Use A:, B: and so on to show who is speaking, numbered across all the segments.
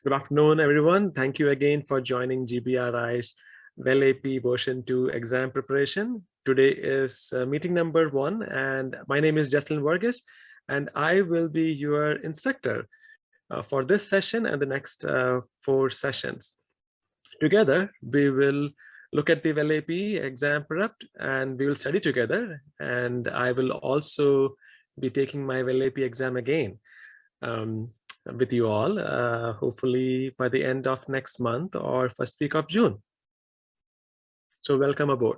A: Good afternoon, everyone. Thank you again for joining GBRI's Well AP version 2 exam preparation. Today is meeting number 1, and my name is Jeslin Varghese, and I will be your instructor for this session and the next 4 sessions. Together, we will look at the Well AP exam prep, and we will study together. And I will also be taking my Well AP exam again. With you all, hopefully by the end of next month or first week of June. So welcome aboard.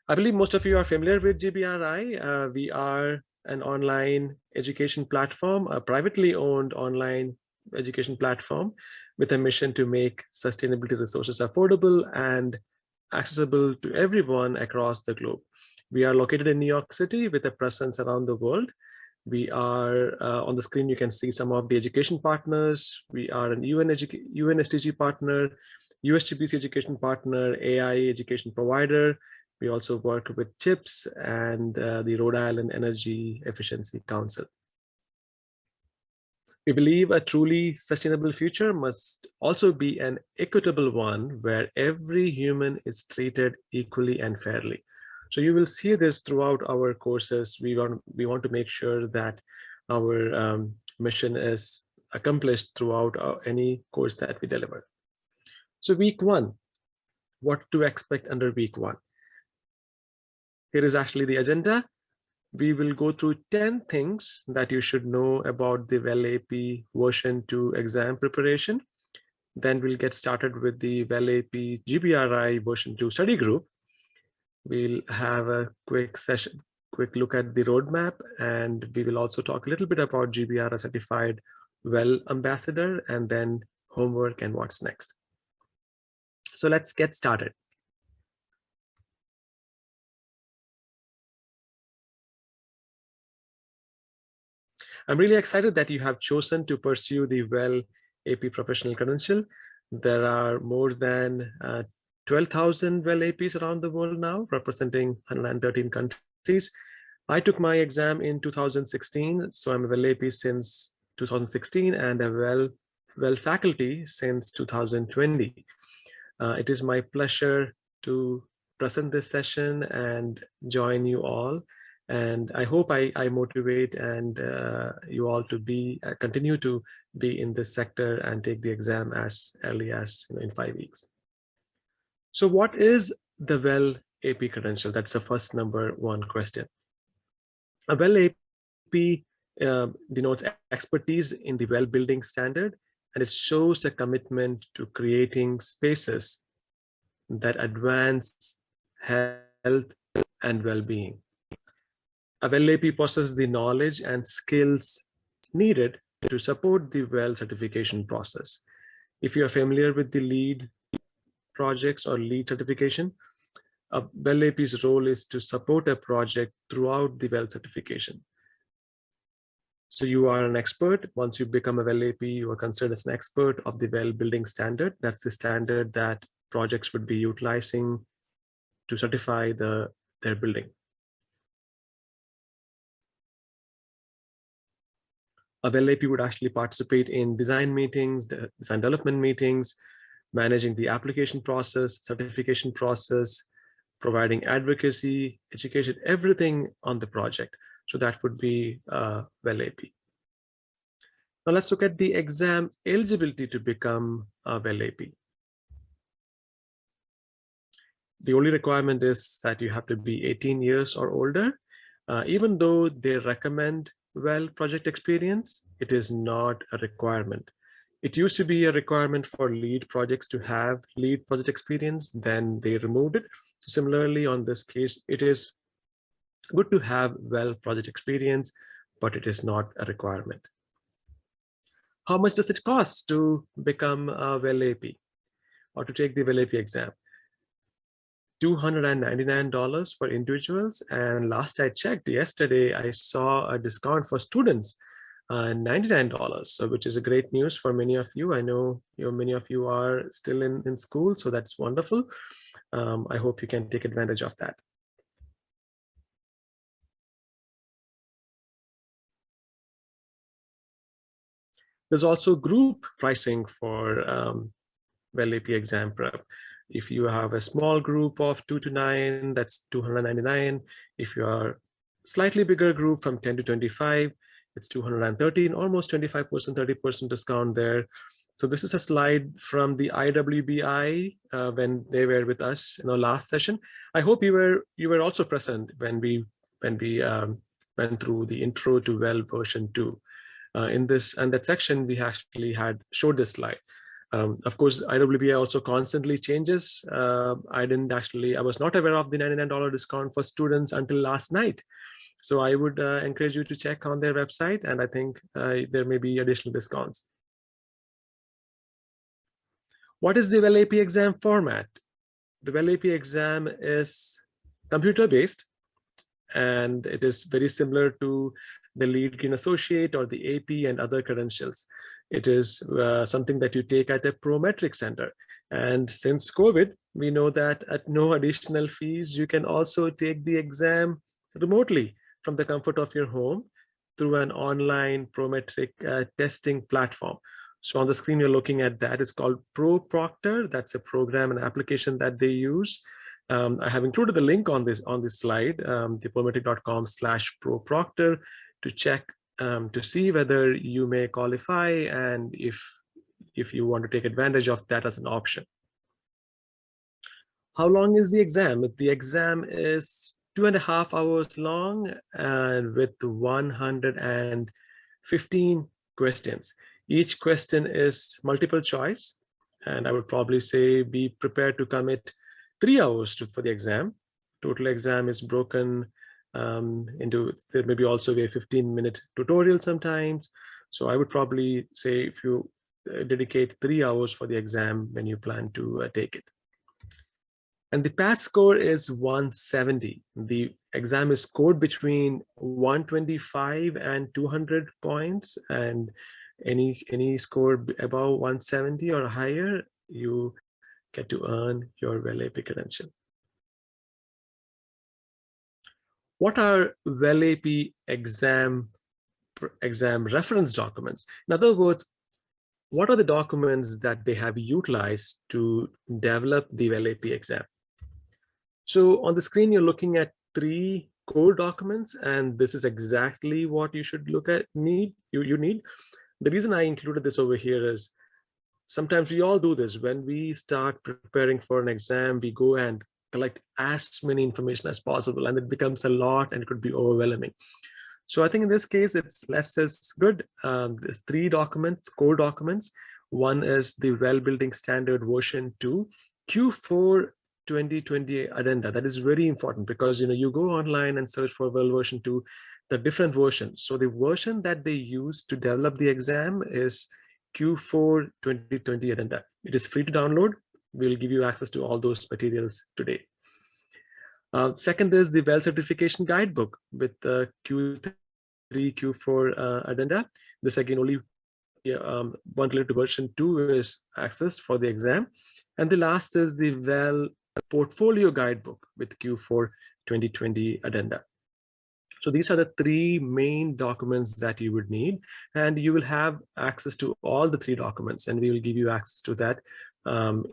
A: I believe most of you are familiar with GBRI. We are an online education platform, a privately owned online education platform with a mission to make sustainability resources affordable and accessible to everyone across the globe. We are located in New York City with a presence around the world. We are on the screen, you can see some of the education partners. We are an UN SDG partner, USGBC education partner, AI education provider. We also work with CHIPS and the Rhode Island Energy Efficiency Council. We believe a truly sustainable future must also be an equitable one where every human is treated equally and fairly. So you will see this throughout our courses. We want to make sure that our mission is accomplished throughout any course that we deliver. So week 1, what to expect under week 1. Here is actually the agenda. We will go through 10 things that you should know about the Well AP version 2 exam preparation. Then we'll get started with the Well AP GBRI version 2 study group. We'll have a quick look at the roadmap, and we will also talk a little bit about GBRI certified Well ambassador, and then homework and what's next. So let's get started. I'm really excited that you have chosen to pursue the Well AP professional credential. There are more than 12,000 Well APs around the world now, representing 113 countries. I took my exam in 2016, so I'm a Well AP since 2016 and a Well faculty since 2020. It is my pleasure to present this session and join you all. And I hope I motivate and you all to continue to be in this sector and take the exam as early as in 5 weeks. So what is the Well AP credential? That's the first number 1 question. A Well AP denotes expertise in the well building standard, and it shows a commitment to creating spaces that advance health and well-being. A Well AP possesses the knowledge and skills needed to support the Well certification process. If you are familiar with the LEED projects or LEED certification, a Well AP's role is to support a project throughout the Well certification. So you are an expert. Once you become a Well AP, you are considered as an expert of the Well building standard. That's the standard that projects would be utilizing to certify their building. A Well AP would actually participate in design meetings, design development meetings, managing the application process, certification process, providing advocacy, education, everything on the project. So that would be Well AP. Now let's look at the exam eligibility to become a Well AP. The only requirement is that you have to be 18 years or older. Even though they recommend Well project experience, it is not a requirement. It used to be a requirement for LEED projects to have LEED project experience, then they removed it. So similarly, on this case, it is good to have Well project experience, but it is not a requirement. How much does it cost to become a Well AP or to take the Well AP exam? $299 for individuals, and last I checked yesterday, I saw a discount for students, $99, so which is a great news for many of you. I know many of you are still in school, so that's wonderful. I hope you can take advantage of that. There's also group pricing for well AP exam prep. If you have a small group of 2 to 9, that's $299. If you are slightly bigger group from 10 to 25, it's $213, almost 25%, 30% discount there. So this is a slide from the IWBI when they were with us in our last session. I hope you were also present when we went through the intro to well version 2. In this and that section, we actually had showed this slide. Of course, IWBI also constantly changes. I was not aware of the $99 discount for students until last night. So I would encourage you to check on their website, and I think there may be additional discounts. What is the well AP exam format? The well AP exam is computer-based, and it is very similar to the lead green associate or the AP and other credentials. It is something that you take at a Prometric center. And since COVID, we know that at no additional fees, you can also take the exam remotely from the comfort of your home through an online Prometric testing platform. So on the screen, you're looking at that. It's called ProProctor. That's a program and application that they use. I have included the link on this slide, theprometric.com/ProProctor, to check to see whether you may qualify and if you want to take advantage of that as an option. How long is the exam? The exam is 2.5 hours long and with 115 questions. Each question is multiple choice, and I would probably say be prepared to commit 3 hours for the exam. Total exam is broken into, there may be also a 15-minute tutorial sometimes. So I would probably say if you dedicate 3 hours for the exam when you plan to take it. And the pass score is 170. The exam is scored between 125 and 200 points, and any score above 170 or higher, you get to earn your well AP credential. What are well AP exam reference documents? In other words, what are the documents that they have utilized to develop the well AP exam? So on the screen, you're looking at 3 core documents, and this is exactly what you should look at. You need. The reason I included this over here is sometimes we all do this. When we start preparing for an exam, we go and collect as many information as possible, and it becomes a lot and it could be overwhelming. So I think in this case, it's less is good. There's 3 documents, core documents. One is the Well Building Standard version 2, Q4 2020 addenda. That is very important because you go online and search for well version 2, the different versions. So the version that they use to develop the exam is Q4 2020 addenda. It is free to download. We'll give you access to all those materials today. Second is the well certification guidebook with the Q3, Q4 addenda. This again only one related to version 2 is accessed for the exam. And the last is the well portfolio guidebook with Q4 2020 addenda. So these are the 3 main documents that you would need, and you will have access to all the 3 documents, and we will give you access to that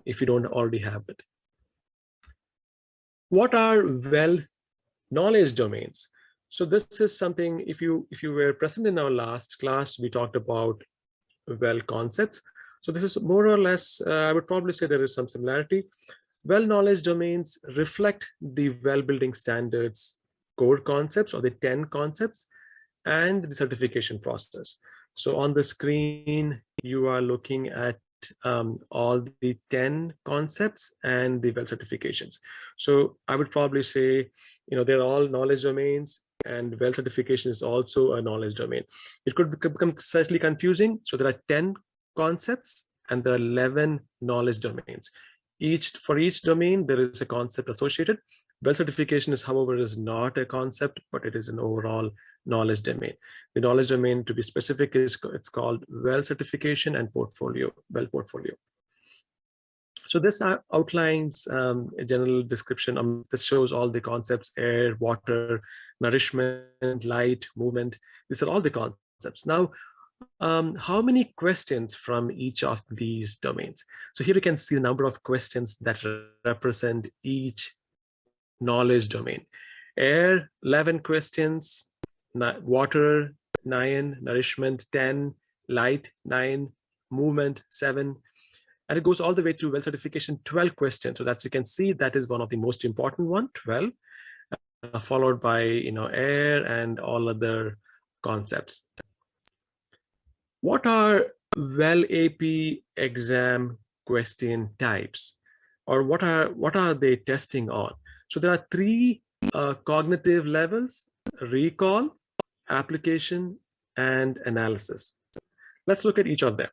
A: if you don't already have it. What are well knowledge domains? So this is something, if you were present in our last class, we talked about well concepts. So this is more or less, I would probably say there is some similarity. Well knowledge domains reflect the well building standards core concepts, or the 10 concepts, and the certification process. So on the screen, you are looking at all the 10 concepts and the well certifications. So I would probably say, they're all knowledge domains, and well certification is also a knowledge domain. It could become slightly confusing. So there are 10 concepts and there are 11 knowledge domains. For each domain, there is a concept associated. Well certification is, however, is not a concept, but it is an overall knowledge domain. The knowledge domain, to be specific, it's called well certification and portfolio, well portfolio. So this outlines a general description. This shows all the concepts: air, water, nourishment, light, movement. These are all the concepts. Now, how many questions from each of these domains. So here you can see the number of questions that represent each knowledge domain. Air, 11 questions, water, 9, nourishment, 10, light, 9, movement, 7, and it goes all the way to well certification, 12 questions. So that's, you can see that is one of the most important one, 12, followed by air and all other concepts. What are well AP exam question types, or what are they testing on? So there are 3 cognitive levels: recall, application, and analysis. Let's look at each of them.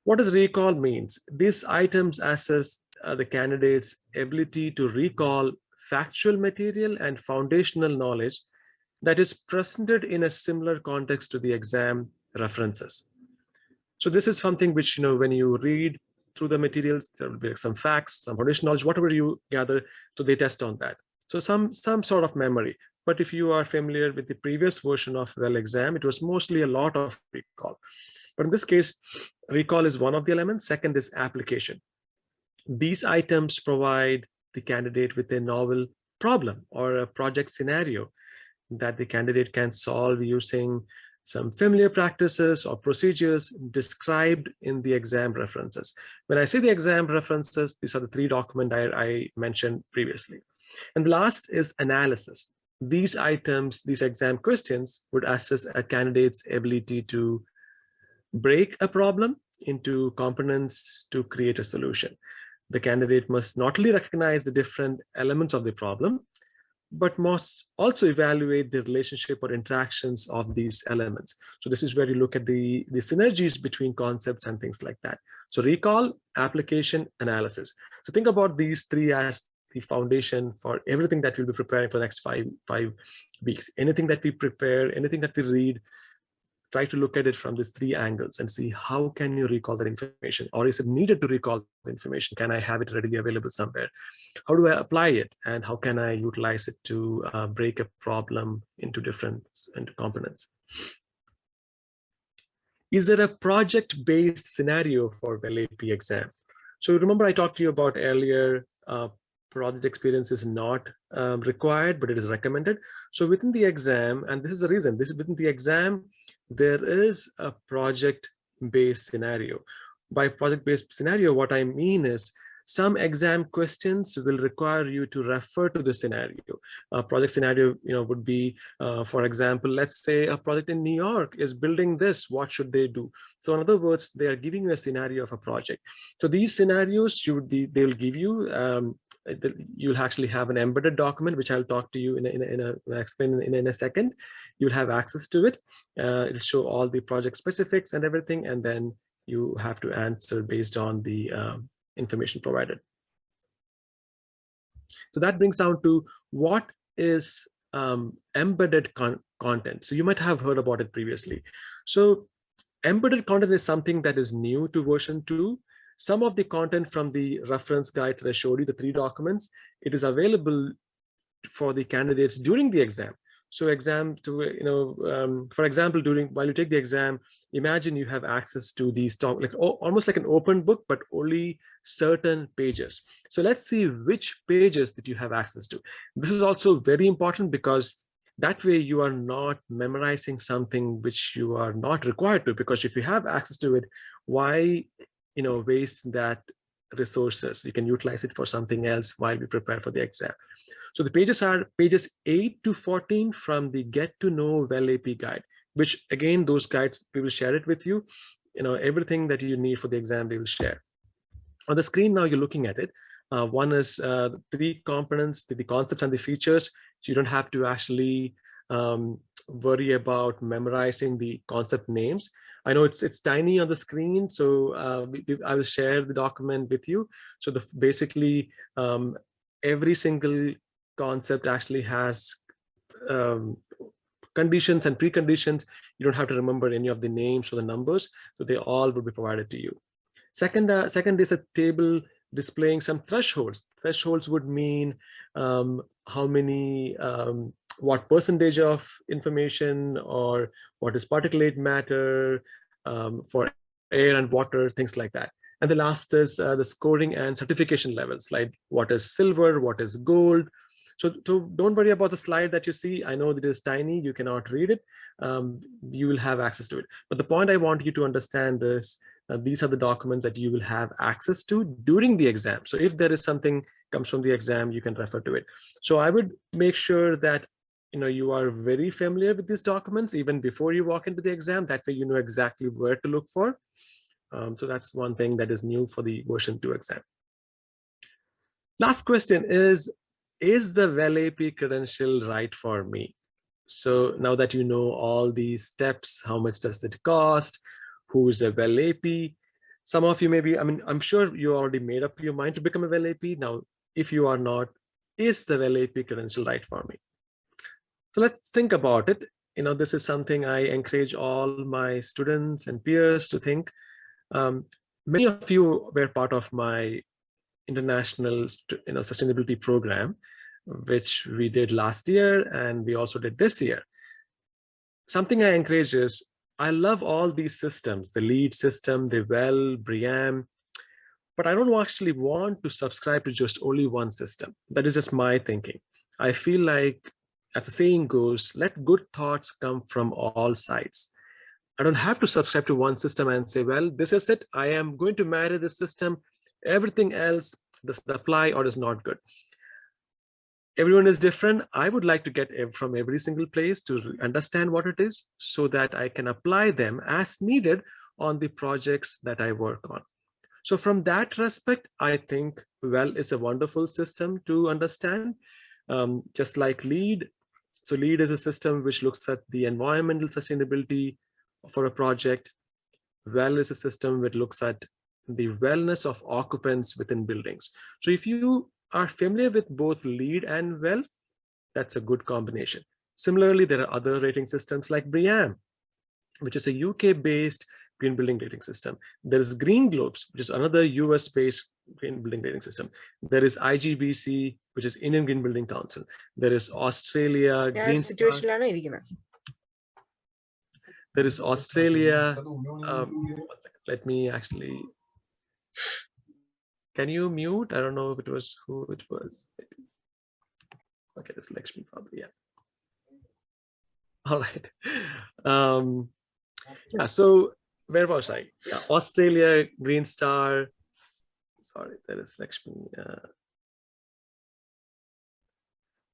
A: What does recall means? These items assess the candidate's ability to recall factual material and foundational knowledge that is presented in a similar context to the exam references. So this is something which, when you read through the materials, there will be some facts, some foundational knowledge, whatever you gather, so they test on that. So some sort of memory. But if you are familiar with the previous version of well exam, it was mostly a lot of recall. But in this case, recall is one of the elements. Second is application. These items provide the candidate with a novel problem or a project scenario that the candidate can solve using some familiar practices or procedures described in the exam references. When I say the exam references, these are the 3 documents I mentioned previously. And the last is analysis. These items, these exam questions would assess a candidate's ability to break a problem into components to create a solution. The candidate must not only recognize the different elements of the problem, but must also evaluate the relationship or interactions of these elements. So this is where you look at the synergies between concepts and things like that. So recall, application, analysis. So think about these 3 as the foundation for everything that we'll be preparing for the next five weeks. Anything that we prepare, anything that we read, try to look at it from these 3 angles and see how can you recall that information, or is it needed to recall the information? Can I have it readily available somewhere? How do I apply it, and how can I utilize it to break a problem into different components? Is there a project-based scenario for well AP exam? So remember I talked to you about earlier, project experience is not required, but it is recommended. So within the exam, and this is the reason, within the exam, there is a project-based scenario. By project-based scenario, what I mean is some exam questions will require you to refer to the scenario. A project scenario, would be, for example, let's say a project in New York is building this, what should they do? So in other words, they are giving you a scenario of a project. So these scenarios, they'll give you, you'll actually have an embedded document, which I'll talk to you explain in a second. You'll have access to it. It'll show all the project specifics and everything, and then you have to answer based on the information provided. So that brings down to what is embedded content. So you might have heard about it previously. So embedded content is something that is new to version 2. Some of the content from the reference guides that I showed you, the 3 documents, it is available for the candidates during the exam. So for example, while you take the exam, imagine you have access to these almost like an open book, but only certain pages. So let's see which pages that you have access to. This is also very important because that way you are not memorizing something which you are not required to, because if you have access to it, why waste that resources? You can utilize it for something else while we prepare for the exam. So the pages are pages 8 to 14 from the Get to Know Well AP guide, which again, those guides, we will share it with you. Everything that you need for the exam, we will share. On the screen now, you're looking at it. One is 3 components, the concepts and the features. So you don't have to actually worry about memorizing the concept names. I know it's tiny on the screen, so I will share the document with you. So basically, every single concept actually has conditions and preconditions. You don't have to remember any of the names or the numbers, so they all will be provided to you. Second is a table displaying some thresholds. Thresholds would mean how many what percentage of information or what is particulate matter for air and water, things like that. And the last is the scoring and certification levels, like what is silver, what is gold. So don't worry about the slide that you see. I know that it is tiny, you cannot read it. You will have access to it. But the point I want you to understand is these are the documents that you will have access to during the exam. So if there is something comes from the exam, you can refer to it. So I would make sure that you are very familiar with these documents even before you walk into the exam. That way you know exactly where to look for. So that's one thing that is new for the version 2 exam. Last question is the WellAP credential right for me? So now that you know all these steps, how much does it cost? Who is a WellAP? Some of you maybe, I'm sure you already made up your mind to become a WellAP. Now, if you are not, is the WellAP credential right for me? So let's think about it. This is something I encourage all my students and peers to think. Many of you were part of my international sustainability program, which we did last year and we also did this year. Something I encourage is, I love all these systems, the LEED system, the WELL, BRIAM, but I don't actually want to subscribe to just only one system. That is just my thinking. I feel like, as the saying goes, let good thoughts come from all sides. I don't have to subscribe to one system and say, well, this is it. I am going to marry this system. Everything else doesn't apply or is not good. Everyone is different. I would like to get from every single place to understand what it is so that I can apply them as needed on the projects that I work on. So from that respect, I think WELL is a wonderful system to understand, just like LEED. So LEED is a system which looks at the environmental sustainability for a project. WELL is a system which looks at the wellness of occupants within buildings. So if you are familiar with both LEED and WELL, that's a good combination. Similarly, there are other rating systems like BRIAM, which is a UK-based green building rating system. There is Green Globes, which is another US-based green building rating system. There is IGBC, which is Indian Green Building Council. There is Australia Green Star. There is Australia. Let me actually. Can you mute? I don't know if it was who it was. Okay, this Lakshmi probably, yeah. All right. Yeah, so where was I? Yeah, Australia, Green Star. Sorry, there is Lakshmi.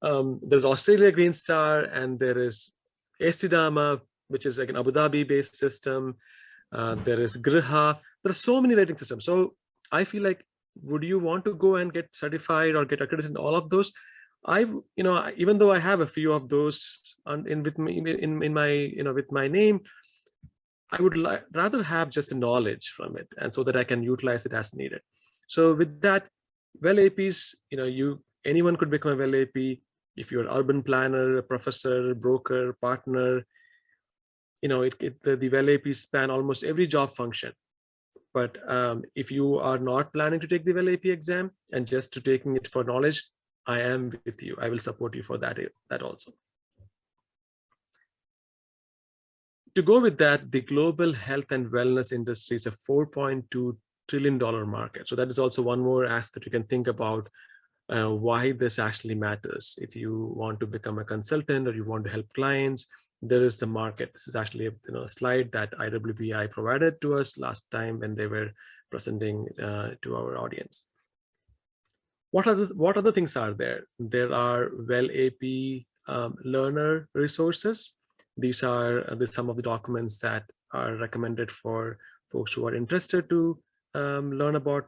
A: There's Australia Green Star, and there is Estidama, which is like an Abu Dhabi-based system. There is Griha. There are so many rating systems. So I feel like, would you want to go and get certified or get accredited in all of those? Even though I have a few of those with my name, I would rather have just the knowledge from it, and so that I can utilize it as needed. So with that, WellAPs, anyone could become a WellAP. If you're an urban planner, a professor, broker, partner, the WellAPs span almost every job function. But if you are not planning to take the WellAP exam and just to taking it for knowledge, I am with you. I will support you for that also. To go with that, the global health and wellness industry is a $4.2 trillion market. So that is also one more aspect you can think about why this actually matters. If you want to become a consultant or you want to help clients, there is the market. This is actually a slide that IWBI provided to us last time when they were presenting to our audience. What other things are there? There are WellAP learner resources. These are some of the documents that are recommended for folks who are interested to learn about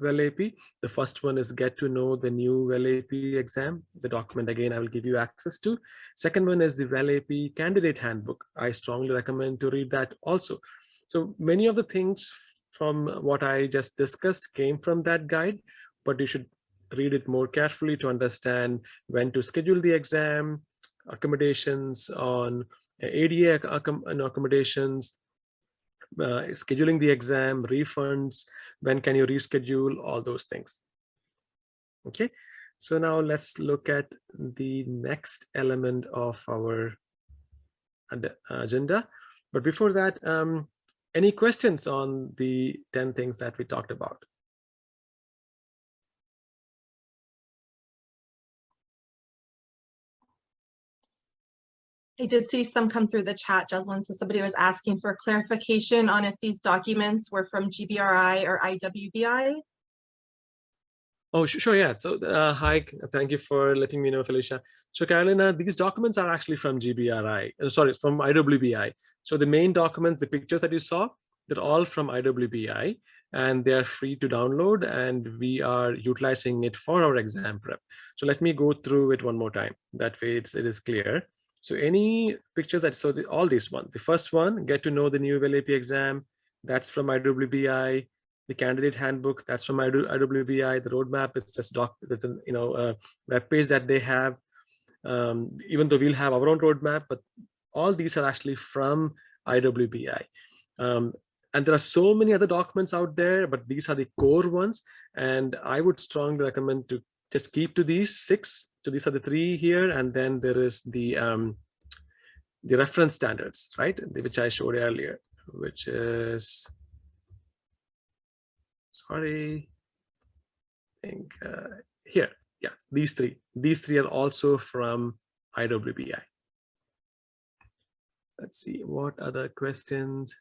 A: WellAP. The first one is Get to Know the New WellAP Exam. The document, again, I will give you access to. Second one is the WellAP Candidate Handbook. I strongly recommend to read that also. So many of the things from what I just discussed came from that guide, but you should read it more carefully to understand when to schedule the exam, accommodations on ADA accommodations, scheduling the exam, refunds, when can you reschedule, all those things. Okay, So now let's look at the next element of our agenda. But before that, any questions on the 10 things that we talked about?
B: I did see some come through the chat, Jeslin. So somebody was asking for clarification on if these documents were from GBRI or IWBI.
A: Oh, sure, yeah. So hi, thank you for letting me know, Felicia. So Carolina, these documents are actually from GBRI, sorry, from IWBI. So the main documents, the pictures that you saw, they're all from IWBI, and they're free to download, and we are utilizing it for our exam prep. So let me go through it one more time. That way it is clear. So any pictures that, so all these one, the first one, get to know the new WellAP exam, that's from IWBI. The candidate handbook, that's from IWBI. The roadmap, it's just web page that they have. Even though we'll have our own roadmap, but all these are actually from IWBI. And there are so many other documents out there, but these are the core ones. And I would strongly recommend to just keep to these 6. So these are the 3 here, and then there is the reference standards, right? Which I showed earlier, which is, sorry, I think here, yeah, these three are also from IWBI. Let's see, what other questions?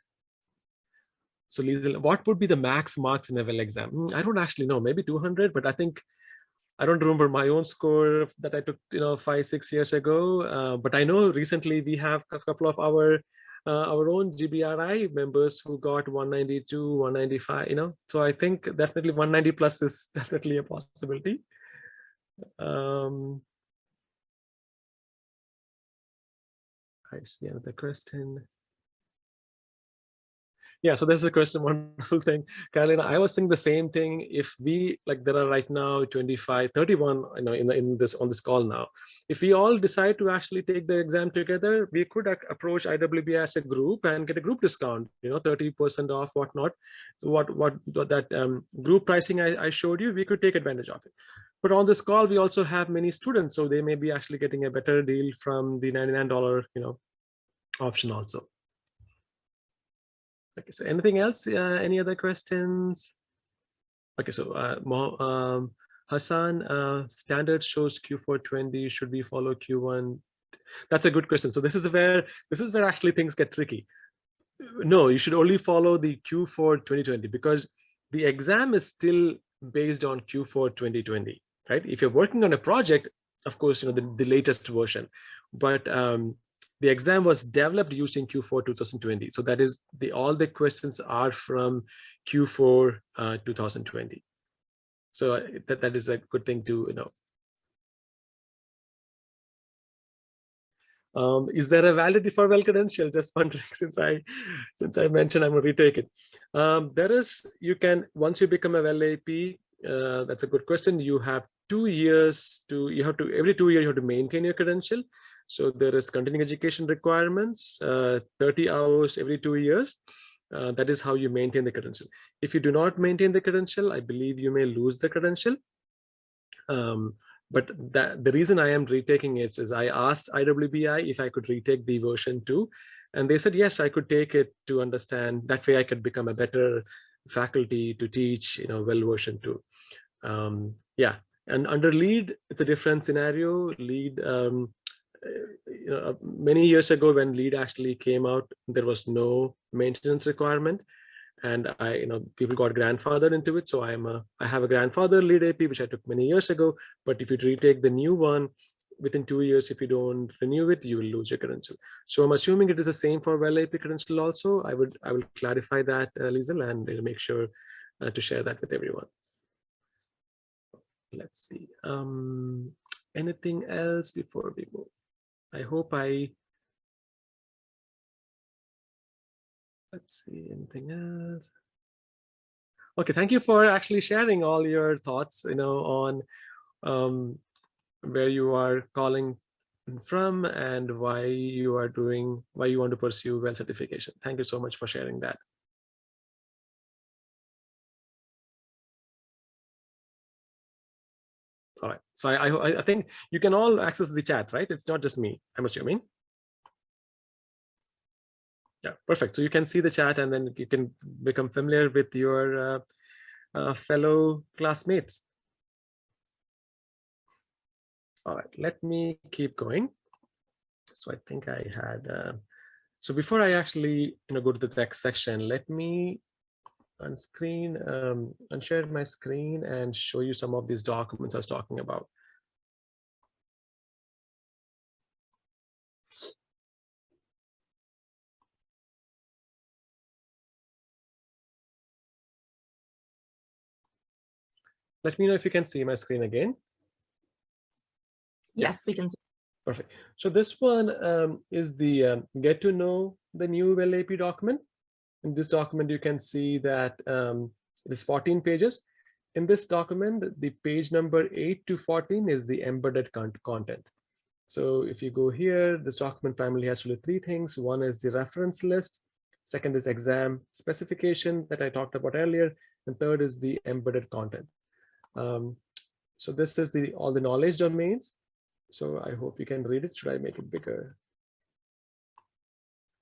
A: So Lisa, what would be the max marks in a well exam? I don't actually know, maybe 200, but I think I don't remember my own score that I took 5-6 years ago, but I know recently we have a couple of our own GBRI members who got 192, 195, so I think definitely 190 plus is definitely a possibility. I see another question. Yeah, so this is a question, wonderful thing. Carolina, I was thinking the same thing. If we, like, there are right now 25, 31, in this, on this call now. If we all decide to actually take the exam together, we could approach IWBI as a group and get a group discount, 30% off, whatnot. What that group pricing I showed you, we could take advantage of it. But on this call, we also have many students, so they may be actually getting a better deal from the $99, option also. Okay, so anything else? Any other questions? Okay, so Hassan, standard shows Q4 20. Should we follow Q1? That's a good question. So this is where actually things get tricky. No, you should only follow the Q4 2020 because the exam is still based on Q4 2020, right? If you're working on a project, of course, the latest version, but the exam was developed using Q4 2020. So that is all the questions are from Q4 2020. So that is a good thing to know. Is there a validity for well credential? Just wondering, since I mentioned I'm going to retake it. There is, once you become a well AP, that's a good question. You have 2 years every 2 years you have to maintain your credential. So there is continuing education requirements, 30 hours every 2 years. That is how you maintain the credential. If you do not maintain the credential, I believe you may lose the credential. But the reason I am retaking it is I asked IWBI if I could retake the version 2, and they said yes, I could take it to understand. That way I could become a better faculty to teach, well version 2. Yeah, and under LEAD, it's a different scenario. LEAD, many years ago when LEAD actually came out, there was no maintenance requirement. And people got grandfathered into it. So I have a grandfather LEAD AP, which I took many years ago. But if you retake the new one, within 2 years, if you don't renew it, you will lose your credential. So I'm assuming it is the same for well AP credential also. I will clarify that, Liesl, and make sure to share that with everyone. Let's see. Anything else before we move? I hope let's see, anything else? Okay, thank you for actually sharing all your thoughts, on where you are calling from and why you want to pursue well certification. Thank you so much for sharing that. All right. So I think you can all access the chat, right? It's not just me, I'm assuming. Yeah, perfect. So you can see the chat and then you can become familiar with your fellow classmates. All right, let me keep going. So I think I had, so before I actually go to the next section, let me unshare my screen and show you some of these documents I was talking about. Let me know if you can see my screen again.
B: Yes, we can see.
A: Perfect. So this one is the get to know the new well AP document. In this document, you can see that it is 14 pages. In this document, the page number 8 to 14 is the embedded content. So if you go here, this document primarily has really three things. One is the reference list. Second is exam specification that I talked about earlier. And third is the embedded content. So this is all the knowledge domains. So I hope you can read it. Should I make it bigger?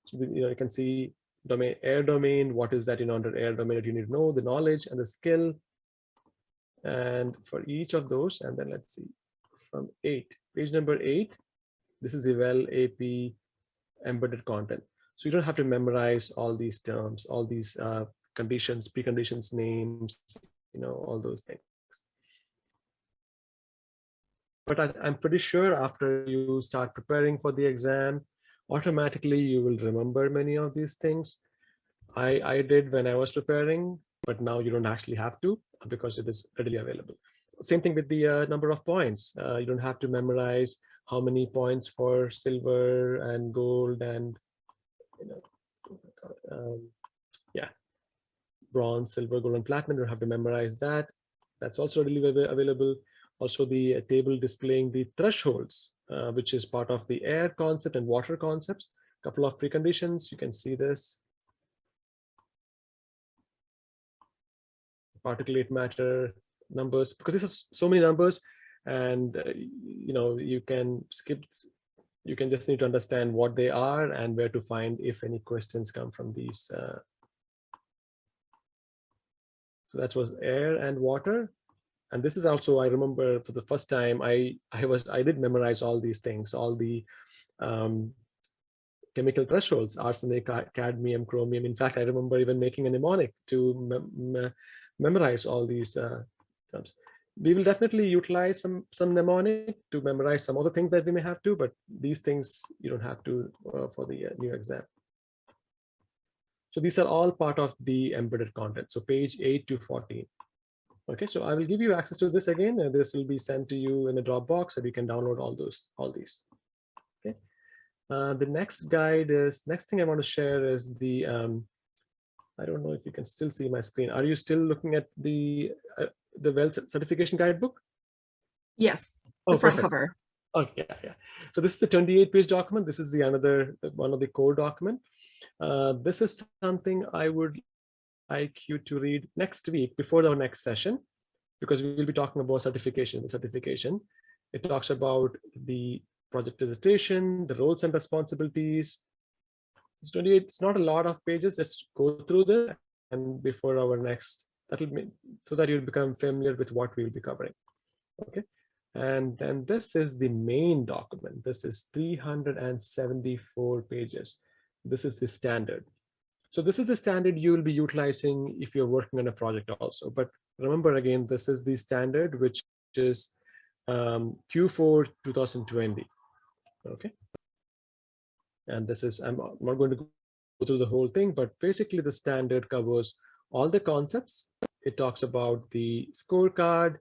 A: So you can see air domain. What is that under air domain that you need to know? The knowledge and the skill. And for each of those, and then let's see, from page number 8, this is the well AP embedded content. So you don't have to memorize all these terms, all these conditions, preconditions, names, all those things. But I'm pretty sure after you start preparing for the exam, automatically you will remember many of these things. I did when I was preparing, but now you don't actually have to because it is readily available. Same thing with the number of points. You don't have to memorize how many points for silver and gold and yeah, bronze, silver, gold, and platinum. You don't have to memorize that. That's also readily available. Also, the table displaying the thresholds, which is part of the air concept and water concepts. A couple of preconditions. You can see this. Particulate matter numbers, because this is so many numbers, and you can skip. You can just need to understand what they are and where to find if any questions come from these. So that was air and water. And this is also, I remember for the first time, I did memorize all these things, all the chemical thresholds, arsenic, cadmium, chromium. In fact, I remember even making a mnemonic to memorize all these terms. We will definitely utilize some mnemonic to memorize some other things that we may have to, but these things you don't have to for the new exam. So these are all part of the embedded content. So page 8 to 14. Okay, so I will give you access to this again, and this will be sent to you in a Dropbox, and you can download all these. Okay. The next thing I want to share is the, I don't know if you can still see my screen. Are you still looking at the well certification guidebook?
B: Yes, the front cover.
A: Oh, yeah. So this is the 28-page document. This is the one of the core document. This is something I would like you to read next week before our next session, because we will be talking about certification. It talks about the project registration, the roles and responsibilities. It's 28. It's not a lot of pages. Let's go through this, and before our next, so that you'll become familiar with what we will be covering. Okay. And then this is the main document. This is 374 pages. This is the standard. So this is the standard you will be utilizing if you're working on a project also. But remember, again, this is the standard, which is Q4 2020. Okay. And this is, I'm not going to go through the whole thing, but basically the standard covers all the concepts. It talks about the scorecard,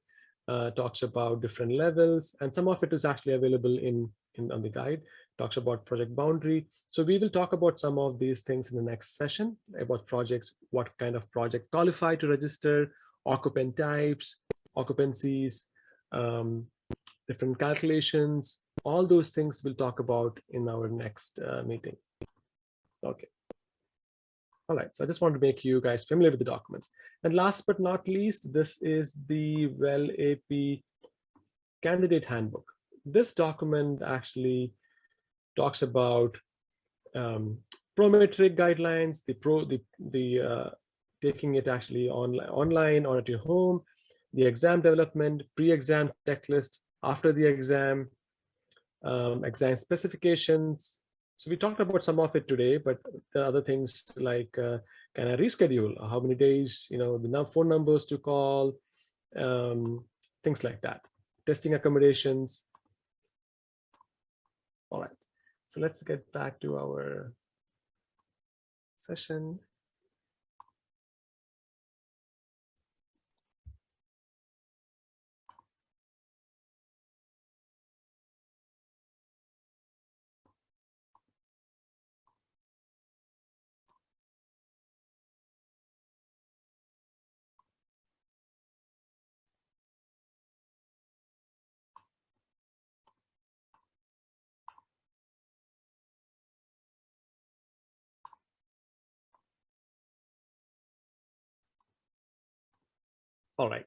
A: talks about different levels, and some of it is actually available on the guide. Talks about project boundary. So we will talk about some of these things in the next session about projects, what kind of project qualify to register, occupant types, occupancies, different calculations. All those things we'll talk about in our next meeting. Okay. All right, so I just want to make you guys familiar with the documents. And last but not least, this is the well AP candidate handbook. This document actually talks about prometric guidelines, taking it actually online or at your home, the exam development, pre-exam checklist, after the exam, exam specifications. So we talked about some of it today, but there are other things like can I reschedule? How many days? The phone numbers to call, things like that. Testing accommodations. All right. So let's get back to our session. All right.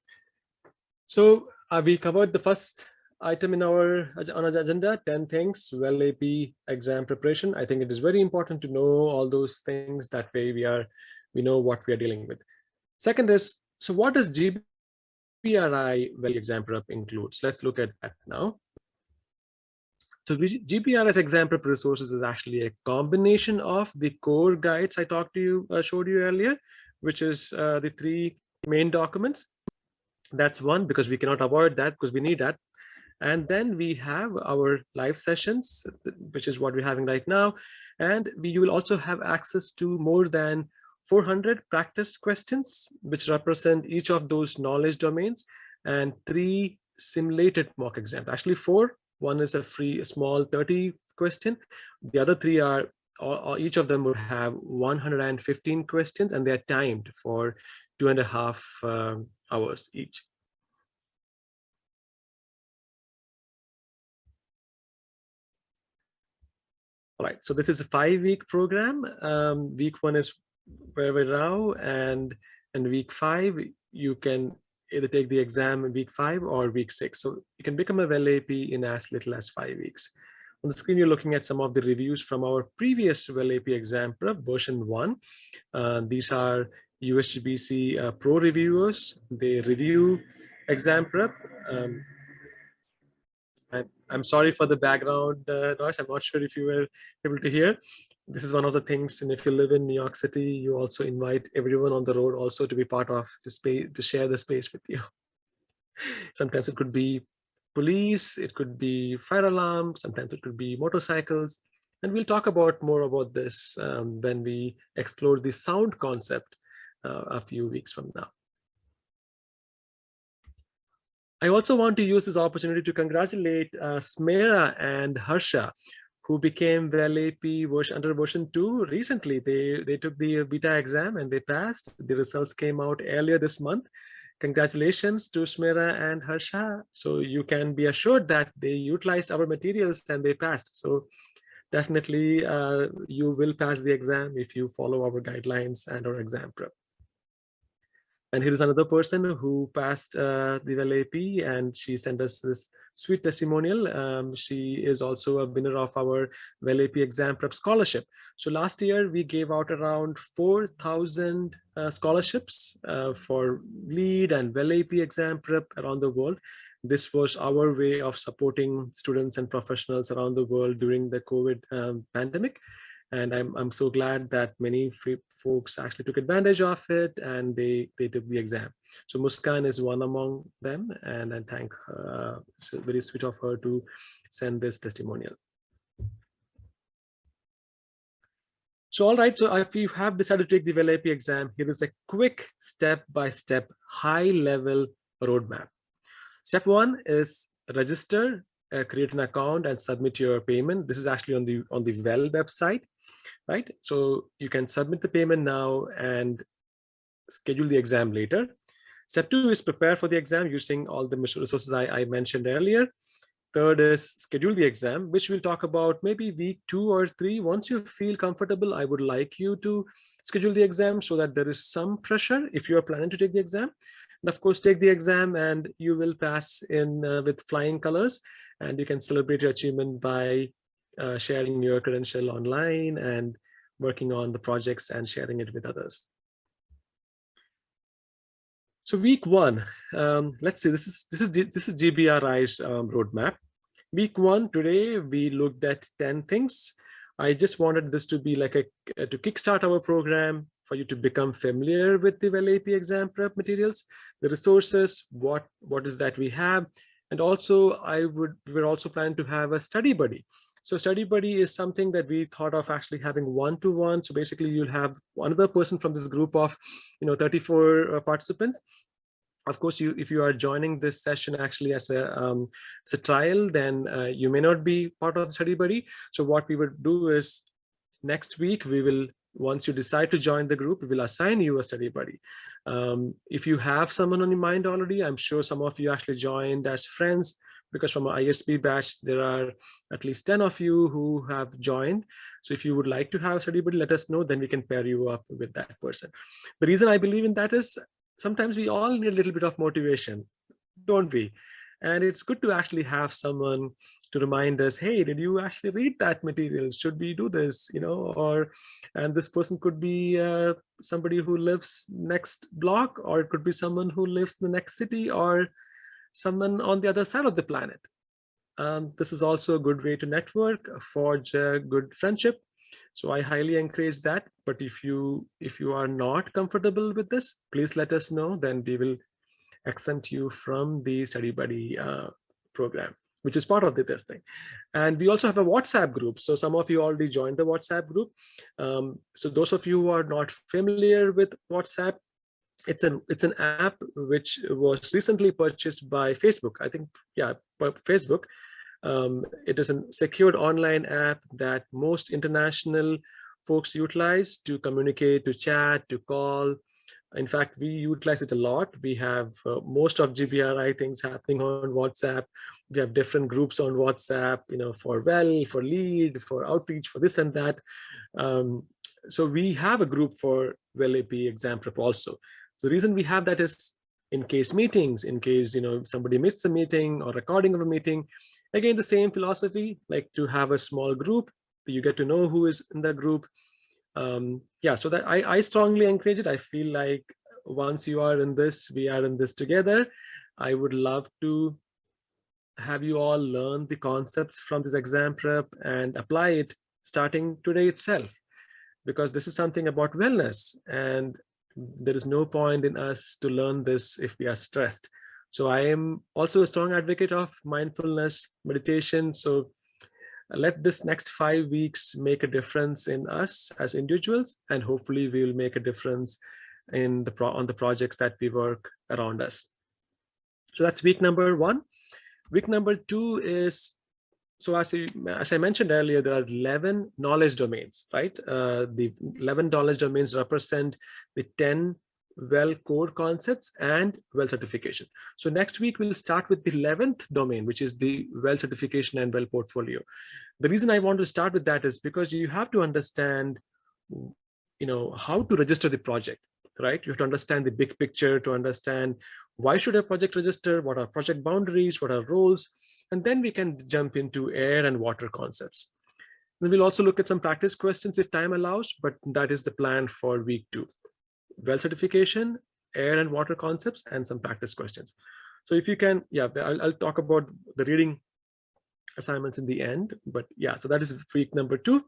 A: So we covered the first item on our agenda, 10 things, well AP exam preparation. I think it is very important to know all those things. That way we know what we are dealing with. Second is, so what does GBRI well exam prep includes? Let's look at that now. So GPRS exam prep resources is actually a combination of the core guides I showed you earlier, which is the 3 main documents. That's one, because we cannot avoid that because we need that. And then we have our live sessions, which is what we're having right now. And you will also have access to more than 400 practice questions, which represent each of those knowledge domains, and 3 simulated mock exams. Actually 4. One is a small 30 question. The other 3 are, each of them will have 115 questions, and they're timed for 2.5 hours each. All right, so this is a 5-week program. Week 1 is where we're now, and week 5 you can either take the exam in week 5 or week 6. So you can become a well AP in as little as 5 weeks. On the screen, you're looking at some of the reviews from our previous well AP exam prep version 1. These are USGBC pro reviewers. They review exam prep. I'm sorry for the background noise. I'm not sure if you were able to hear. This is one of the things, and if you live in New York City, you also invite everyone on the road also to be part of the space, to share the space with you. Sometimes it could be police, it could be fire alarm, sometimes it could be motorcycles. And we'll talk more about this when we explore the sound concept a few weeks from now. I also want to use this opportunity to congratulate Smera and Harsha, who became well AP under version 2 recently. They took the beta exam and they passed. The results came out earlier this month. Congratulations to Smera and Harsha. So you can be assured that they utilized our materials and they passed. So definitely you will pass the exam if you follow our guidelines and our exam prep. And here is another person who passed the well AP, and she sent us this sweet testimonial. She is also a winner of our well AP exam prep scholarship. So last year we gave out around 4,000 scholarships for lead and well AP exam prep around the world. This was our way of supporting students and professionals around the world during the COVID pandemic. And I'm so glad that many folks actually took advantage of it and they took the exam. So Muskan is one among them, and I thank her. It's very sweet of her to send this testimonial. So all right, so if you have decided to take the well AP exam, here is a quick step-by-step high-level roadmap. Step 1 is register, create an account, and submit your payment. This is actually on the well website. Right, so you can submit the payment now and schedule the exam later. Step 2 is prepare for the exam using all the resources I mentioned earlier. Third is schedule the exam, which we'll talk about maybe week 2 or 3. Once you feel comfortable, I would like you to schedule the exam so that there is some pressure if you are planning to take the exam. And of course, take the exam and you will pass in with flying colors, and you can celebrate your achievement by sharing your credential online and working on the projects and sharing it with others. So week one, let's see, this is GBRI's roadmap. Week one, today we looked at 10 things. I just wanted this to be like to kickstart our program, for you to become familiar with the WELL AP exam prep materials, the resources, what is that we have. And also we're also planning to have a study buddy. So study buddy is something that we thought of actually having one-to-one. So basically you'll have another person from this group of 34 participants. Of course, if you are joining this session actually as a trial, then you may not be part of the study buddy. So what we would do is next week, once you decide to join the group, we will assign you a study buddy. If you have someone on your mind already, I'm sure some of you actually joined as friends, because from our ISB batch, there are at least 10 of you who have joined. So if you would like to have a study buddy, let us know, then we can pair you up with that person. The reason I believe in that is sometimes we all need a little bit of motivation, don't we? And it's good to actually have someone to remind us, hey, did you actually read that material? Should we do this? And this person could be somebody who lives next block, or it could be someone who lives in the next city, or someone on the other side of the planet. This is also a good way to network, forge a good friendship. So I highly encourage that. But if you are not comfortable with this, please let us know. Then we will exempt you from the study buddy program, which is part of the testing. And we also have a WhatsApp group. So some of you already joined the WhatsApp group. So those of you who are not familiar with WhatsApp, it's an app which was recently purchased by Facebook. I think, yeah, by Facebook. It is a secured online app that most international folks utilize to communicate, to chat, to call. In fact, we utilize it a lot. We have most of GBRI things happening on WhatsApp. We have different groups on WhatsApp, for WELL, for lead, for outreach, for this and that. So we have a group for WELL AP exam prep also. So the reason we have that is in case meetings, in case somebody missed a meeting or recording of a meeting. Again, the same philosophy, like to have a small group, you get to know who is in the group. Yeah, so that I strongly encourage it. I feel like once you are in this, we are in this together. I would love to have you all learn the concepts from this exam prep and apply it starting today itself, because this is something about wellness, and there is no point in us to learn this if we are stressed. So I am also a strong advocate of mindfulness meditation. So let this next 5 weeks make a difference in us as individuals, and hopefully we will make a difference in on the projects that we work around us. So that's week number 1. Week number 2 is, so as I mentioned earlier, there are 11 knowledge domains, right? The 11 knowledge domains represent the 10 WELL core concepts and WELL certification. So next week we'll start with the 11th domain, which is the WELL certification and WELL portfolio. The reason I want to start with that is because you have to understand, how to register the project, right? You have to understand the big picture to understand why should a project register, what are project boundaries, what are roles, and then we can jump into air and water concepts. And we'll also look at some practice questions if time allows, but that is the plan for week 2. WELL certification, air and water concepts, and some practice questions. So if you can, yeah, I'll talk about the reading assignments in the end, but yeah, so that is week number 2.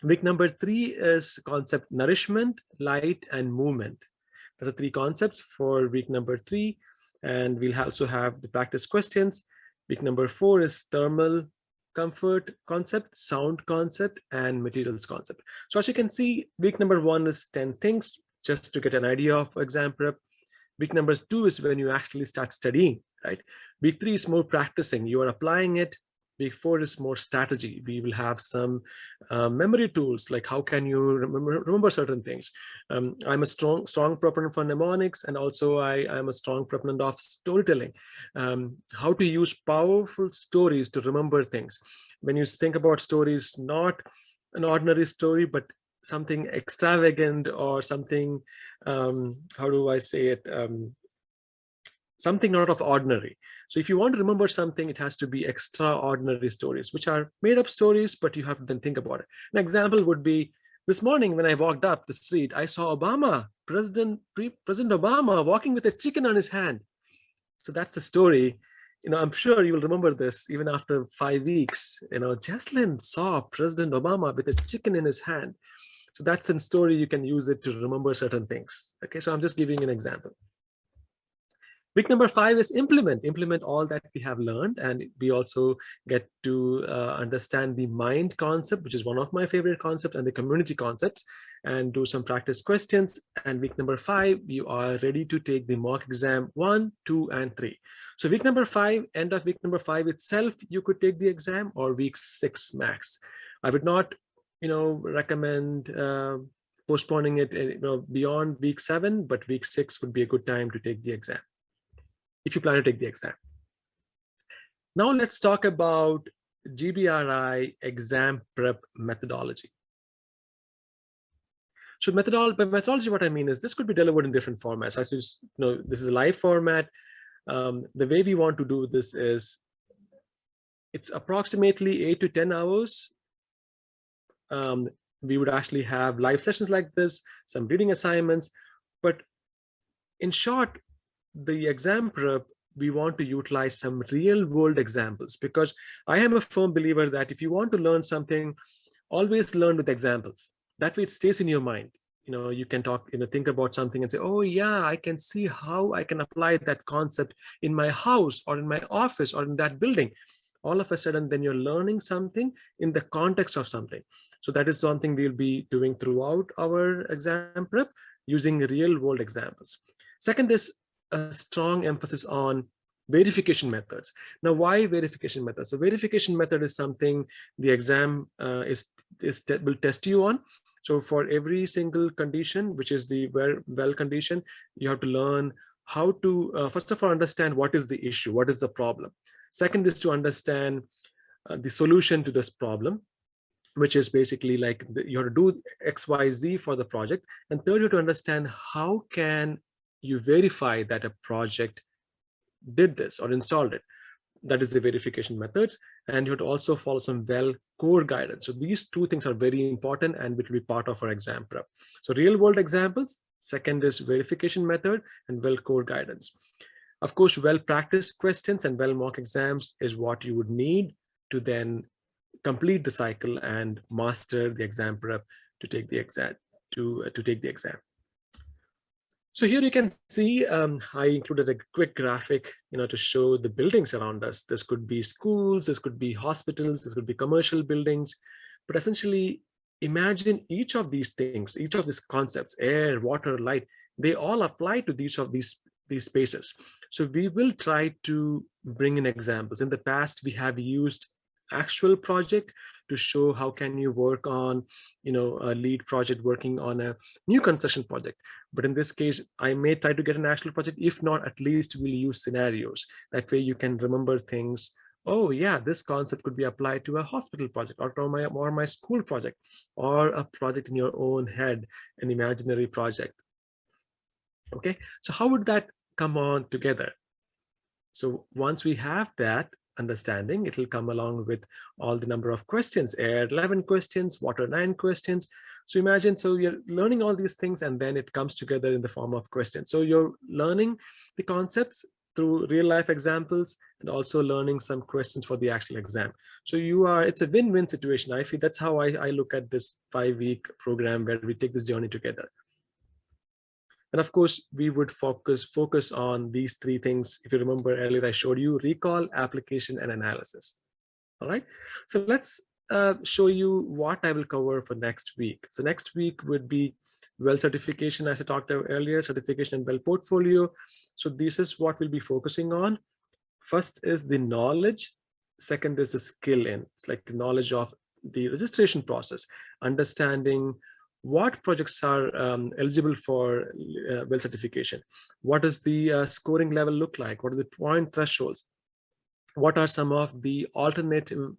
A: Week number 3 is concept nourishment, light, and movement. Those are 3 concepts for week number 3. And we'll also have the practice questions. Week number 4 is thermal comfort concept, sound concept, and materials concept. So as you can see, week number 1 is 10 things, just to get an idea of exam prep. Week number 2 is when you actually start studying, right? Week 3 is more practicing. You are applying it. Week 4 is more strategy. We will have some memory tools, like how can you remember certain things. I'm a strong proponent for mnemonics, and also I'm a strong proponent of storytelling. How to use powerful stories to remember things. When you think about stories, not an ordinary story, but something extravagant or something, how do I say it? Something out of ordinary. So if you want to remember something, it has to be extraordinary stories, which are made up stories, but you have to then think about it. An example would be, this morning when I walked up the street, I saw President Obama walking with a chicken on his hand. So that's the story. I'm sure you will remember this even after 5 weeks. Jeslin saw President Obama with a chicken in his hand. So that's a story. You can use it to remember certain things. Okay, so I'm just giving an example. Week number 5 is implement all that we have learned, and we also get to understand the mind concept, which is one of my favorite concepts, and the community concepts, and do some practice questions. And week number 5, you are ready to take the mock exam 1, 2, and 3. So week number 5, end of week number 5 itself, you could take the exam, or week 6 max. I would not, recommend postponing it, beyond week 7, but week 6 would be a good time to take the exam, if you plan to take the exam. Now let's talk about GBRI exam prep methodology. So by methodology, what I mean is this could be delivered in different formats. As you know, this is a live format. The way we want to do this is, it's approximately 8 to 10 hours. We would actually have live sessions like this, some reading assignments, but in short, the exam prep, we want to utilize some real world examples, because I am a firm believer that if you want to learn something, always learn with examples. That way it stays in your mind. You can think about something and say, oh yeah, I can see how I can apply that concept in my house or in my office or in that building. All of a sudden, then you're learning something in the context of something. So that is something we'll be doing throughout our exam prep, using real world examples. Second is a strong emphasis on verification methods. Now, why verification methods? So verification method is something the exam will test you on. So for every single condition, which is the well condition, you have to learn how to, first of all, understand what is the issue, what is the problem. Second is to understand the solution to this problem, which is basically like you have to do X, Y, Z for the project. And third, you have to understand how can you verify that a project did this or installed it. That is the verification methods. And you have to also follow some core guidance. So these two things are very important and which will be part of our exam prep. So real world examples, second is verification method, and core guidance. Of course, practiced questions and mock exams is what you would need to then complete the cycle and master the exam prep to take the exam. So here you can see I included a quick graphic, to show the buildings around us. This could be schools, this could be hospitals, this could be commercial buildings. But essentially, imagine each of these things, each of these concepts, air, water, light, they all apply to each of these spaces. So we will try to bring in examples. In the past, we have used actual project to show how can you work on, a lead project working on a new construction project. But in this case, I may try to get an actual project. If not, at least we'll use scenarios. That way you can remember things. Oh yeah, this concept could be applied to a hospital project or my school project, or a project in your own head, an imaginary project. Okay, so how would that come on together? So once we have that understanding, it will come along with all the number of questions, air 11 questions, water 9 questions. So imagine, so you're learning all these things and then it comes together in the form of questions. So you're learning the concepts through real life examples and also learning some questions for the actual exam. So it's a win-win situation. I feel that's how I look at this 5-week program where we take this journey together. And of course, we would focus on these 3 things. If you remember earlier, I showed you recall, application, and analysis. All right. So let's show you what I will cover for next week. So next week would be well certification, as I talked about earlier, certification and well portfolio. So this is what we'll be focusing on. First is the knowledge. Second is the skill in. It's like the knowledge of the registration process, understanding what projects are eligible for well certification. What does the scoring level look like? What are the point thresholds? what are some of the alternative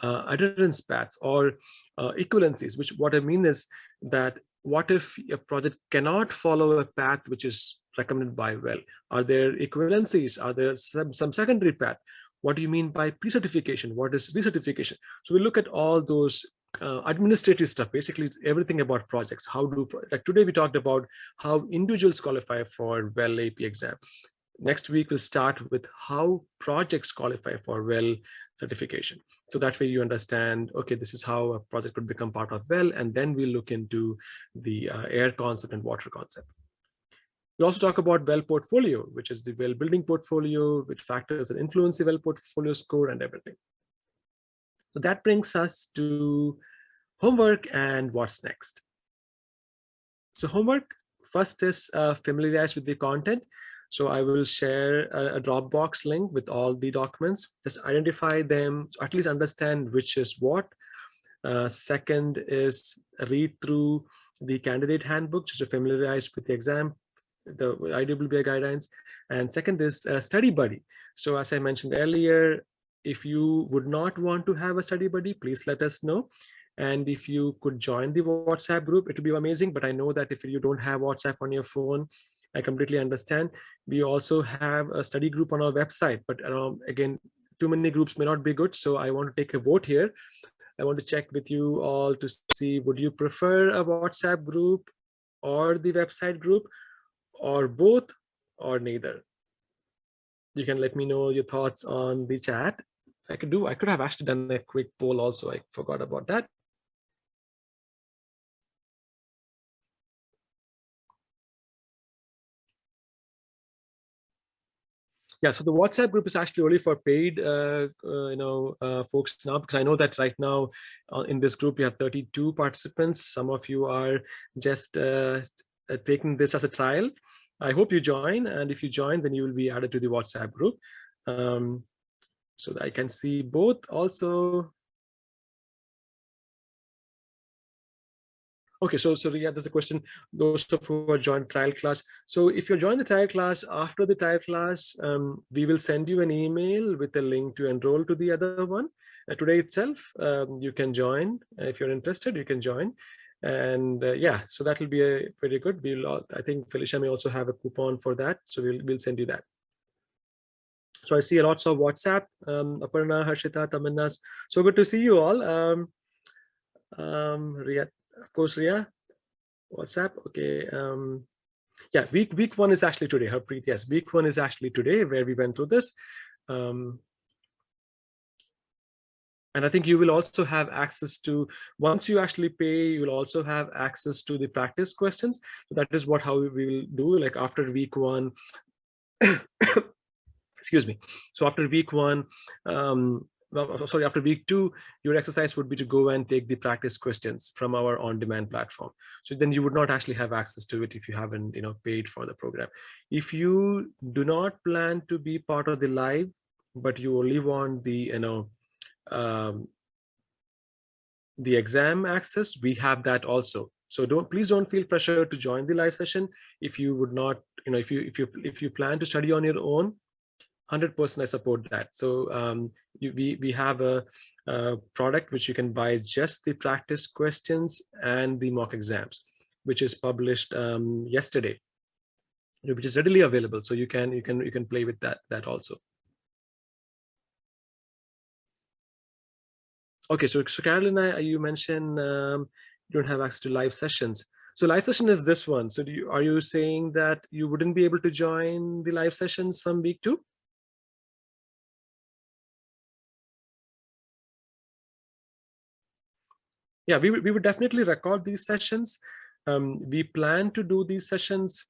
A: adherence paths or equivalencies, which what I mean is that what if a project cannot follow a path which is recommended by well? Are there equivalencies? Are there some secondary path? What do you mean by pre-certification? What is recertification? So we look at all those administrative stuff. Basically, it's everything about projects. How do, like today we talked about how individuals qualify for well AP exam. Next week, we'll start with how projects qualify for well certification. So that way you understand, okay, this is how a project could become part of well, and then we'll look into the air concept and water concept. We also talk about well portfolio, which is the well building portfolio, which factors and influence the well portfolio score and everything. So that brings us to homework and what's next. So homework first is familiarize with the content. So I will share a Dropbox link with all the documents. Just identify them, at least understand which is what. Second is read through the candidate handbook just to familiarize with the exam, the IWBI guidelines. And second is study buddy. So as I mentioned earlier, if you would not want to have a study buddy, please let us know. And if you could join the WhatsApp group, it would be amazing. But I know that if you don't have WhatsApp on your phone, I completely understand. We also have a study group on our website, but again, too many groups may not be good. So I want to take a vote here. I want to check with you all to see, would you prefer a WhatsApp group or the website group, or both, or neither? You can let me know your thoughts on the chat. I could have actually done a quick poll also. I forgot about that. Yeah, so the WhatsApp group is actually only for paid, folks now, because I know that right now in this group, we have 32 participants. Some of you are just taking this as a trial. I hope you join. And if you join, then you will be added to the WhatsApp group. So that I can see both also. Okay, so yeah, there's a question. Those of who are joined trial class. So if you join the trial class, after the trial class, we will send you an email with a link to enroll to the other one. Today itself, you can join. If you're interested, you can join. And yeah, so that will be pretty good. I think Felicia may also have a coupon for that. So we'll send you that. So I see lots of WhatsApp, Aparna, Harshita, Tamannas. So good to see you all. Ria, of course, Ria, WhatsApp. Okay. Yeah, week one is actually today. Harpreet, yes, week one is actually today, where we went through this. And I think you will also have access to, once you actually pay, you will also have access to the practice questions. So that is how we will do, like after week one. Excuse me. So after week one, after week two, your exercise would be to go and take the practice questions from our on-demand platform. So then you would not actually have access to it if you haven't, paid for the program. If you do not plan to be part of the live, but you only want the, the exam access, we have that also. So please don't feel pressure to join the live session if you would not, if you plan to study on your own. 100% I support that. So we have a product which you can buy just the practice questions and the mock exams, which is published yesterday, which is readily available. So you can play with that also. Okay, so Carolina, you mentioned you don't have access to live sessions. So live session is this one. So are you saying that you wouldn't be able to join the live sessions from week 2? Yeah, we would definitely record these sessions. We plan to do these sessions.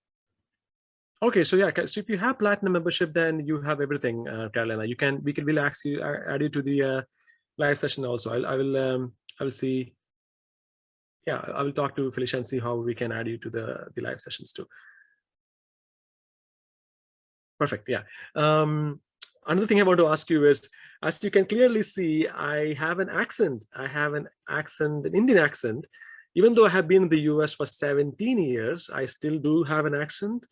A: Okay, so yeah, so if you have platinum membership, then you have everything, Carolina. We'll actually add you to the live session also. I will see. Yeah, I will talk to Felicia and see how we can add you to the live sessions too. Perfect. Yeah. Another thing I want to ask you is, as you can clearly see, I have an accent. I have an Indian accent. Even though I have been in the US for 17 years, I still do have an accent.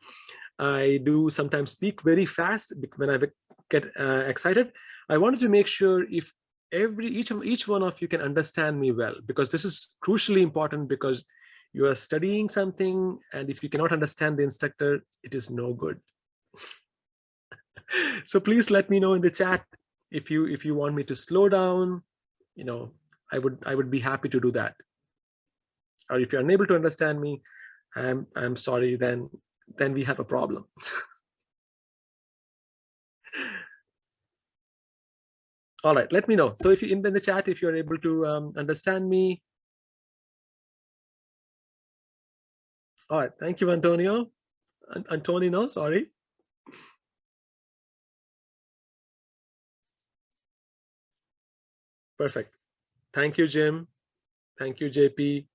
A: I do sometimes speak very fast when I get excited, I wanted to make sure if each one of you can understand me well, because this is crucially important, because you are studying something, and if you cannot understand the instructor, it is no good. So please let me know in the chat if you want me to slow down. I would be happy to do that. Or if you're unable to understand me, I'm sorry, then we have a problem. All right, let me know. So if you in the chat, if you're able to understand me. All right, thank you, Antonio. Antonino, sorry. Perfect. Thank you, Jim. Thank you, JP.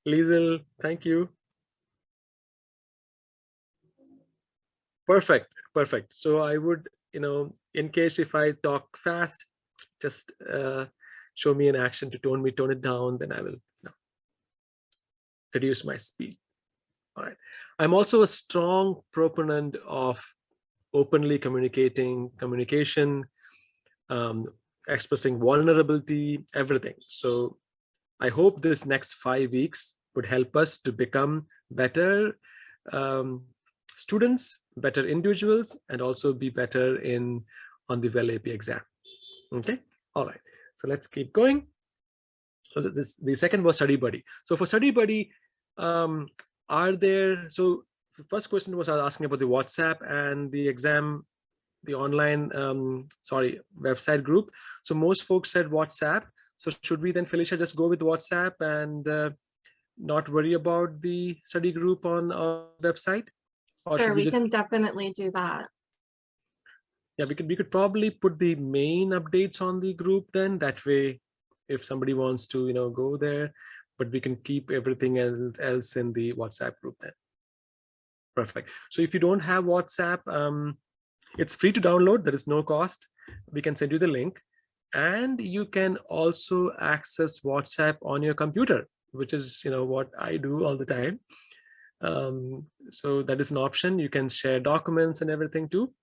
A: Liesel, thank you. Perfect, perfect. So I would, in case if I talk fast, just show me an action to tone it down, then I will reduce my speed. All right. I'm also a strong proponent of openly communication, expressing vulnerability, everything. So I hope this next 5 weeks would help us to become better students, better individuals, and also be better on the WELL AP exam. Okay. All right. So let's keep going. So the second was Study Buddy. So for Study Buddy, so the first question was I was asking about the WhatsApp and the exam, the online, website group. So most folks said WhatsApp. So should we then, Felicia, just go with WhatsApp and not worry about the study group on our website? Or
B: Sure,
A: should
B: we can definitely do that.
A: Yeah, we could probably put the main updates on the group then. That way, if somebody wants to, go there, but we can keep everything else in the WhatsApp group then. Perfect. So if you don't have WhatsApp, it's free to download. There is no cost. We can send you the link, and you can also access WhatsApp on your computer, which is what I do all the time. So that is an option. You can share documents and everything too.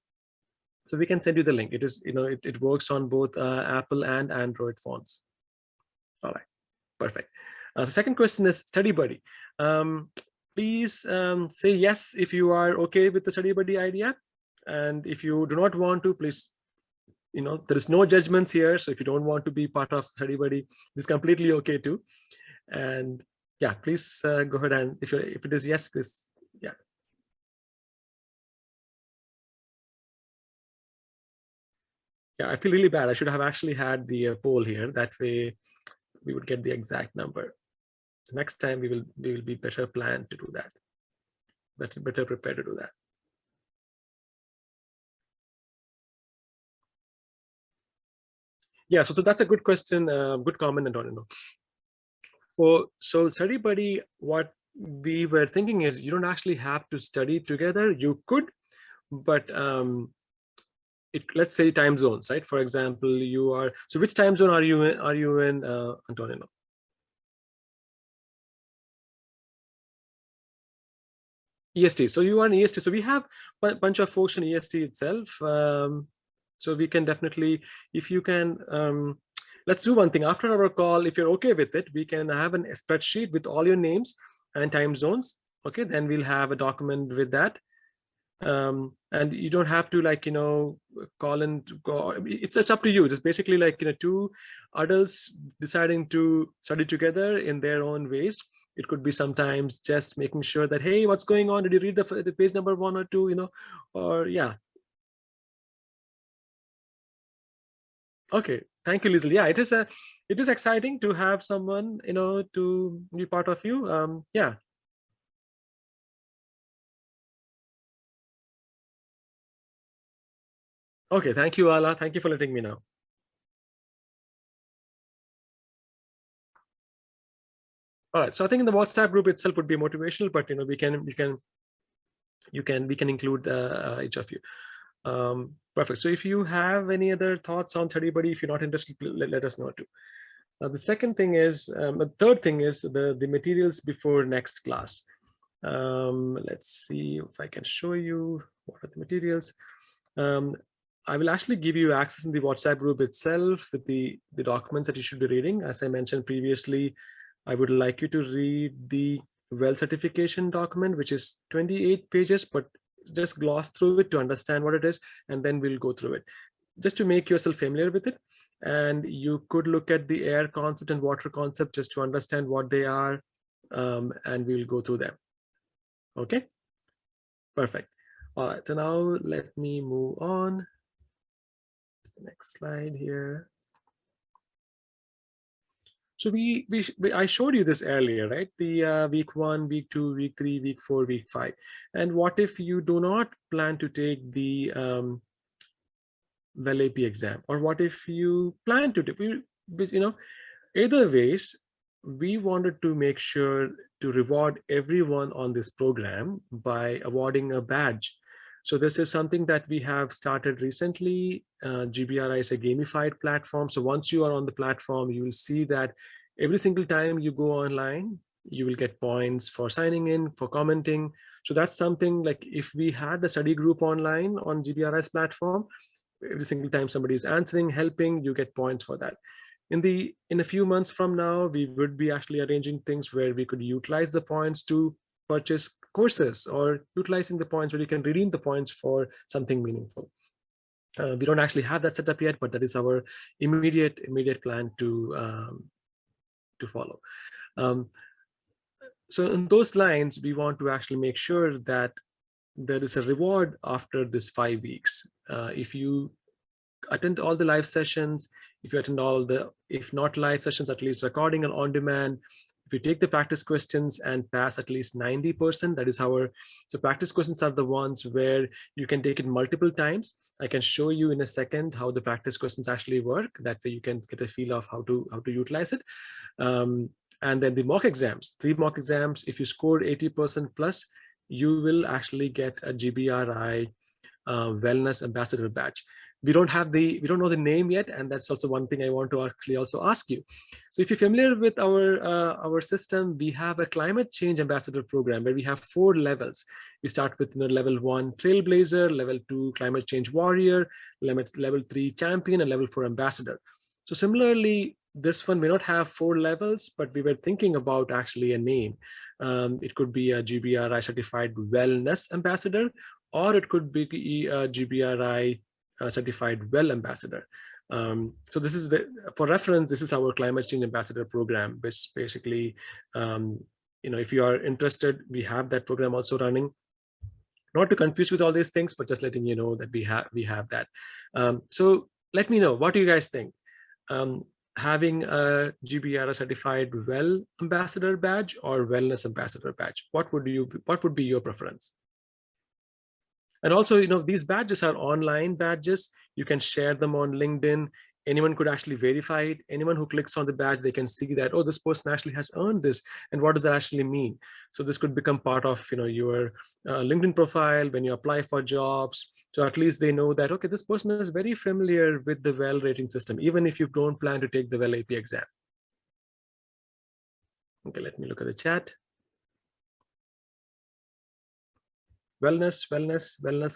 A: So we can send you the link. It is, it works on both Apple and Android phones. All right, perfect. The second question is Study Buddy. Please say yes if you are okay with the Study Buddy idea. And if you do not want to, please, there is no judgments here. So if you don't want to be part of Study Buddy, it's completely okay too. And yeah, please go ahead, and if it is yes, please, yeah. Yeah, I feel really bad. I should have actually had the poll here. That way we would get the exact number. Next time we will be better planned to do that. Better prepared to do that. Yeah, so that's a good question. Good comment, Antonio. So Study Buddy, what we were thinking is you don't actually have to study together. You could, but let's say time zones, right? For example, so which time zone are you in, Antonio? EST. So you are in EST. So we have a bunch of folks in EST itself. So we can definitely, if you can, let's do one thing. After our call, if you're okay with it, we can have a spreadsheet with all your names and time zones. Okay, then we'll have a document with that. And you don't have to call and go. It's up to you. It's basically like two adults deciding to study together in their own ways. It could be sometimes just making sure that, hey, what's going on? Did you read the page number 1 or 2? Or yeah. Okay, thank you, Liesl. Yeah, it is exciting to have someone to be part of you. Yeah. Okay, thank you, Ala. Thank you for letting me know. All right, so I think in the WhatsApp group itself would be motivational, but we can include each of you. Perfect. So if you have any other thoughts on Study Buddy, if you're not interested, let us know too. The second thing is, the third thing is the materials before next class. Let's see if I can show you what are the materials. I will actually give you access in the WhatsApp group itself with the documents that you should be reading. As I mentioned previously, I would like you to read the well certification document, which is 28 pages, but just gloss through it to understand what it is, and then we'll go through it just to make yourself familiar with it. And you could look at the air concept and water concept just to understand what they are, and we'll go through them. Okay, perfect. All right, so now let me move on. Next slide here. So I showed you this earlier, right? The week 1, week 2, week 3, week 4, week 5. And what if you do not plan to take the well AP exam, or what if you plan to take? Either ways, we wanted to make sure to reward everyone on this program by awarding a badge. So this is something that we have started recently. GBRI is a gamified platform. So once you are on the platform, you will see that every single time you go online, you will get points for signing in, for commenting. So that's something like if we had a study group online on GBRI's platform, every single time somebody is answering, helping, you get points for that. In a few months from now, we would be actually arranging things where we could utilize the points to purchase courses, or utilizing the points where you can redeem the points for something meaningful. We don't actually have that set up yet, but that is our immediate plan to follow. So in those lines, we want to actually make sure that there is a reward after this 5 weeks. If you attend all the live sessions, if you attend all the, if not live sessions, at least recording and on demand, if you take the practice questions and pass at least 90%, that is our, so practice questions are the ones where you can take it multiple times. I can show you in a second how the practice questions actually work. That way you can get a feel of how to utilize it. And then the mock exams, 3 mock exams, if you score 80% plus, you will actually get a GBRI wellness ambassador badge. We don't know the name yet, and that's also one thing I want to actually also ask you. So if you're familiar with our system, we have a climate change ambassador program where we have 4 levels. We start with level 1 trailblazer, level 2 climate change warrior, level 3 champion, and level 4 ambassador. So similarly, this one may not have 4 levels, but we were thinking about actually a name. It could be a GBRI certified wellness ambassador, or it could be a GBRI certified well ambassador. So this is for reference, this is our climate change ambassador program, which basically, if you are interested, we have that program also running. Not to confuse with all these things, but just letting you know that we have that. So let me know, what do you guys think? Having a GBRI certified well ambassador badge or wellness ambassador badge? What would be your preference? And also, these badges are online badges. You can share them on LinkedIn. Anyone could actually verify it. Anyone who clicks on the badge, they can see that, oh, this person actually has earned this. And what does that actually mean? So this could become part of your LinkedIn profile when you apply for jobs. So at least they know that, okay, this person is very familiar with the well rating system, even if you don't plan to take the well AP exam. Okay, let me look at the chat. Wellness,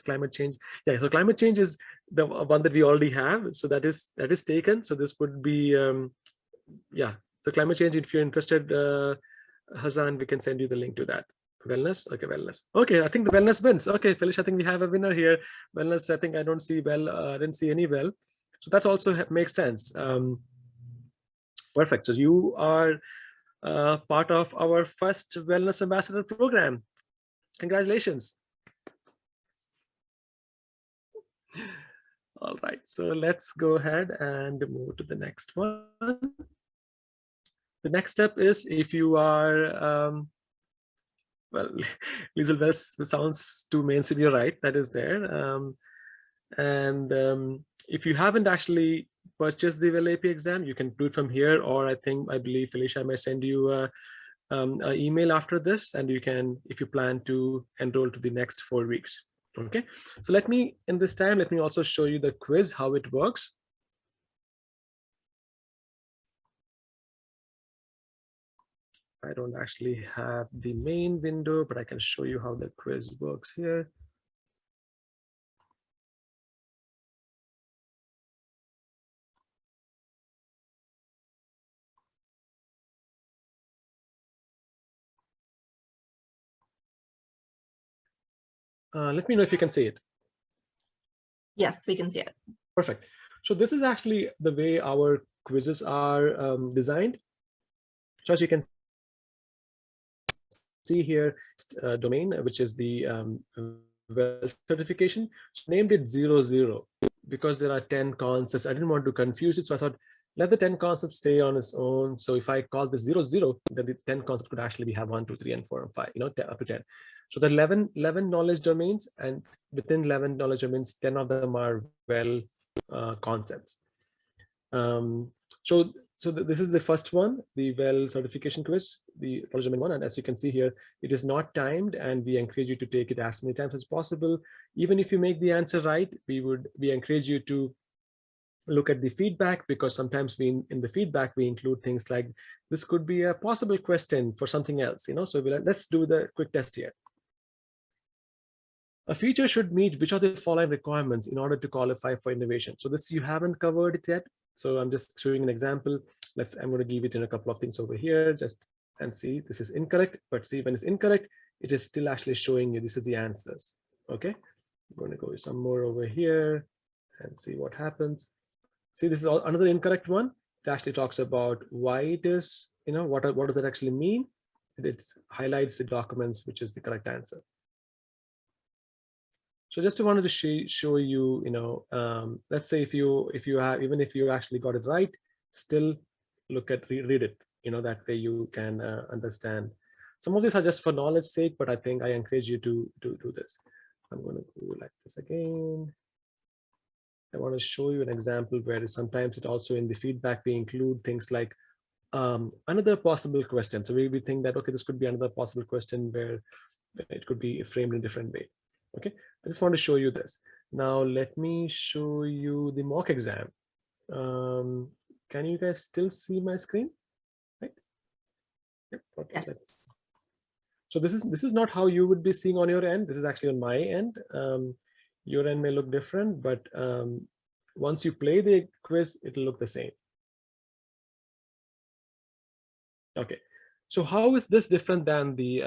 A: climate change. Yeah, so climate change is the one that we already have. So that is taken. So this would be, yeah. So climate change, if you're interested, Hazan, we can send you the link to that. Wellness, okay, wellness. Okay, I think the wellness wins. Okay, Felicia, I think we have a winner here. Wellness, I think I don't see well, I didn't see any well. So that's also makes sense. Perfect. So you are part of our first wellness ambassador program. Congratulations. All right, so let's go ahead and move to the next one. The next step is, if you are, well, Liesel West sounds too mainstream, you're right, that is there. If you haven't actually purchased the well AP exam, you can do it from here, or I believe Felicia may send you an email after this, and you can, if you plan to enroll to the next 4 weeks. Okay, so let me also show you the quiz, how it works. I don't actually have the main window, but I can show you how the quiz works here. Let me know if you can see it.
B: Yes, we can see it.
A: Perfect. So this is actually the way our quizzes are designed. So as you can see here, domain, which is the well certification, so named it 00 because there are 10 concepts. I didn't want to confuse it, so I thought let the 10 concepts stay on its own. So if I call this 00, then the 10 concepts could actually have 1, 2, 3, and 4, and 5, up to 10. So the 11 knowledge domains, and within 11 knowledge domains, 10 of them are well concepts. So this is the first one, the well certification quiz, the knowledge domain one. And as you can see here, it is not timed, and we encourage you to take it as many times as possible. Even if you make the answer right, we encourage you to look at the feedback, because sometimes in the feedback we include things like this could be a possible question for something else. So let's do the quick test here. A feature should meet which of the following requirements in order to qualify for innovation? So this, you haven't covered it yet. So I'm just showing an example. I'm going to give it in a couple of things over here, and see this is incorrect. But see, when it's incorrect, it is still actually showing you this is the answers. Okay, I'm going to go some more over here and see what happens. See, this is another incorrect one. It actually talks about why it is, what does that actually mean? It highlights the documents, which is the correct answer. So just wanted to show you, let's say if you have, even if you actually got it right, still look at read it, that way you can understand. Some of these are just for knowledge sake, but I think I encourage you to do this. I'm going to go like this again. I want to show you an example where sometimes it also in the feedback we include things like another possible question. So we think that, okay, this could be another possible question where it could be framed in a different way. Okay, I just want to show you this. Now let me show you the mock exam. Can you guys still see my screen? Right? Yep. Okay.
B: Yes.
A: So this is not how you would be seeing on your end. This is actually on my end. Your end may look different, but once you play the quiz, it'll look the same. Okay. So how is this different than the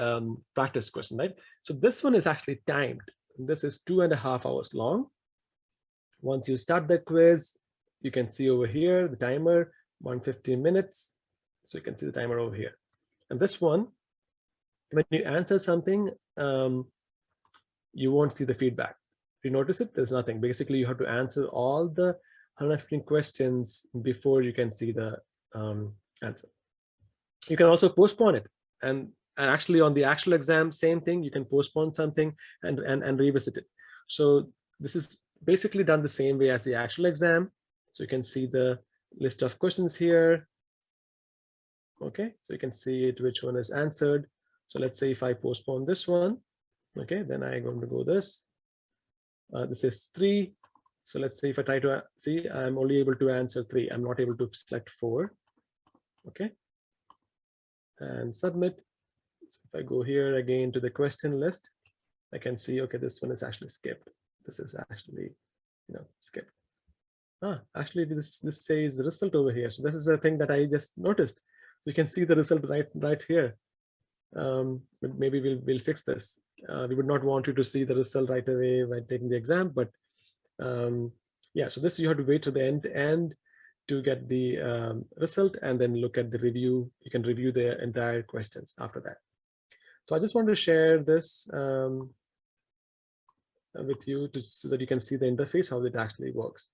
A: practice question, right? So this one is actually timed. This is 2.5 hours long. Once you start the quiz, you can see over here the timer, 150 minutes. So you can see the timer over here. And this one, when you answer something, you won't see the feedback. If you notice it, there's nothing. Basically, you have to answer all the 115 questions before you can see the answer. You can also postpone it, and actually on the actual exam, same thing. You can postpone something and revisit it. So this is basically done the same way as the actual exam. So you can see the list of questions here. Okay, so you can see it, which one is answered. So let's say if I postpone this one, okay, then I'm going to go this. This is 3. So let's say if I try to see, I'm only able to answer 3. I'm not able to select 4. Okay. And submit. So if I go here again to the question list, I can see, okay, this one is actually skipped. This is actually, skipped. Actually, this says result over here. So this is a thing that I just noticed. So you can see the result right here. Maybe we'll fix this. We would not want you to see the result right away by taking the exam, but yeah. So this you have to wait to the end to get the result, and then look at the review. You can review the entire questions after that. So I just want to share this with you so that you can see the interface, how it actually works.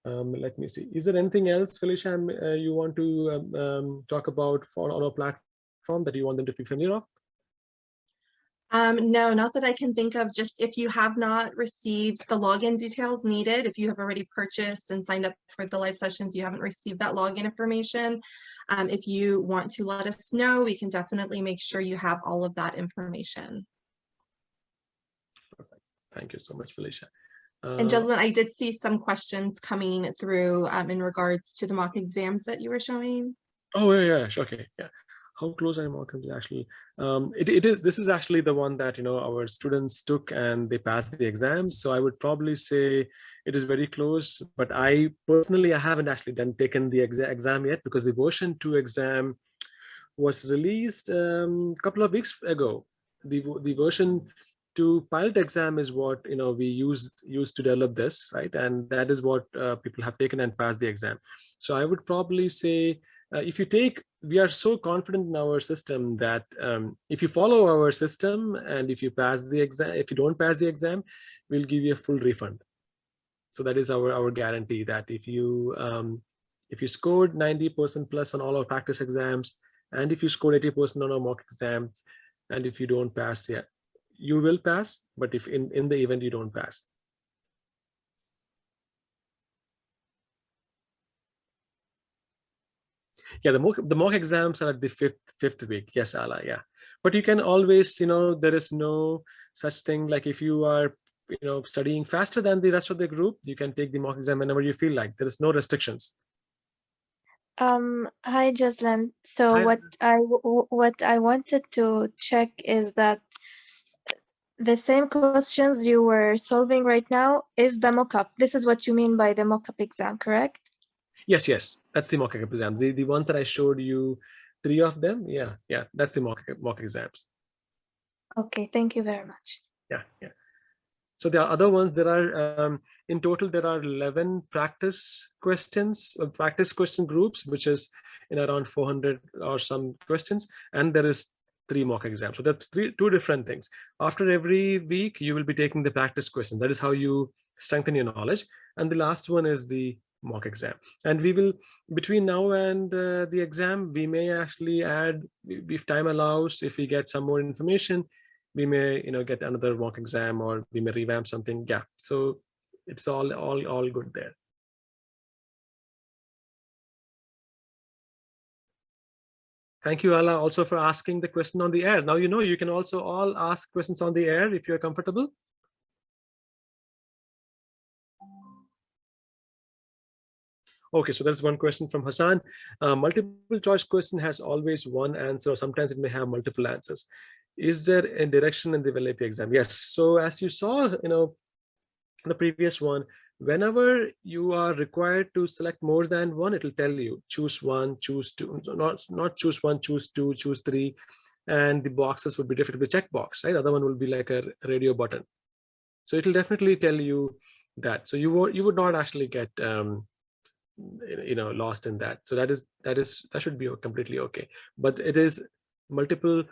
A: Let me see. Is there anything else, Felicia, you want to talk about on our platform that you want them to be familiar of?
B: No, not that I can think of. Just if you have not received the login details needed, if you have already purchased and signed up for the live sessions, you haven't received that login information. If you want to let us know, we can definitely make sure you have all of that information.
A: Perfect. Thank you so much, Felicia.
B: And Jeslin, I did see some questions coming through in regards to the mock exams that you were showing.
A: Oh yeah, okay, yeah. How close are mock exams actually? This is actually the one that our students took and they passed the exam. So I would probably say it is very close. But I personally haven't actually taken the exam yet, because the version 2 exam was released a couple of weeks ago. The version to pilot exam is what we use to develop this, right? And that is what people have taken and passed the exam. So I would probably say, if you take, we are so confident in our system that if you follow our system and if you pass the exam, if you don't pass the exam, we'll give you a full refund. So that is our guarantee, that if you scored 90% plus on all our practice exams, and if you scored 80% on our mock exams, and if you don't pass, yeah, you will pass, but if in the event you don't pass. Yeah, the mock exams are at the fifth week. Yes, Ala, yeah. But you can always, there is no such thing like if you are studying faster than the rest of the group, you can take the mock exam whenever you feel like. There is no restrictions.
C: Hi, Jeslin. So
A: Hi.
C: what I wanted to check is that the same questions you were solving right now is the mock-up. This is what you mean by the mock-up exam, correct?
A: Yes, that's the mock exam. The ones that I showed you, 3 of them. Yeah, that's the mock exams.
C: Okay, thank you very much.
A: Yeah. So there are other ones. There are in total there are 11 practice questions, practice question groups, which is in around 400 or some questions, and there is 3 mock exams. So that's two different things. After every week, you will be taking the practice questions. That is how you strengthen your knowledge. And the last one is the mock exam. And we will, between now and the exam, we may actually add, if time allows, if we get some more information, we may get another mock exam, or we may revamp something. Yeah, so it's all good there. Thank you, Ala, also for asking the question on the air. Now you can also all ask questions on the air if you're comfortable. Okay, so there's one question from Hassan. Multiple choice question has always one answer, or sometimes it may have multiple answers. Is there a direction in the WellAP exam? Yes. So as you saw, the previous one, whenever you are required to select more than one, it will tell you choose one, choose two, not choose one, choose two, choose three, and the boxes would be different. The checkbox, right? Other one will be like a radio button. So it will definitely tell you that. So you would not actually get lost in that. So that should be completely okay. But it is multiple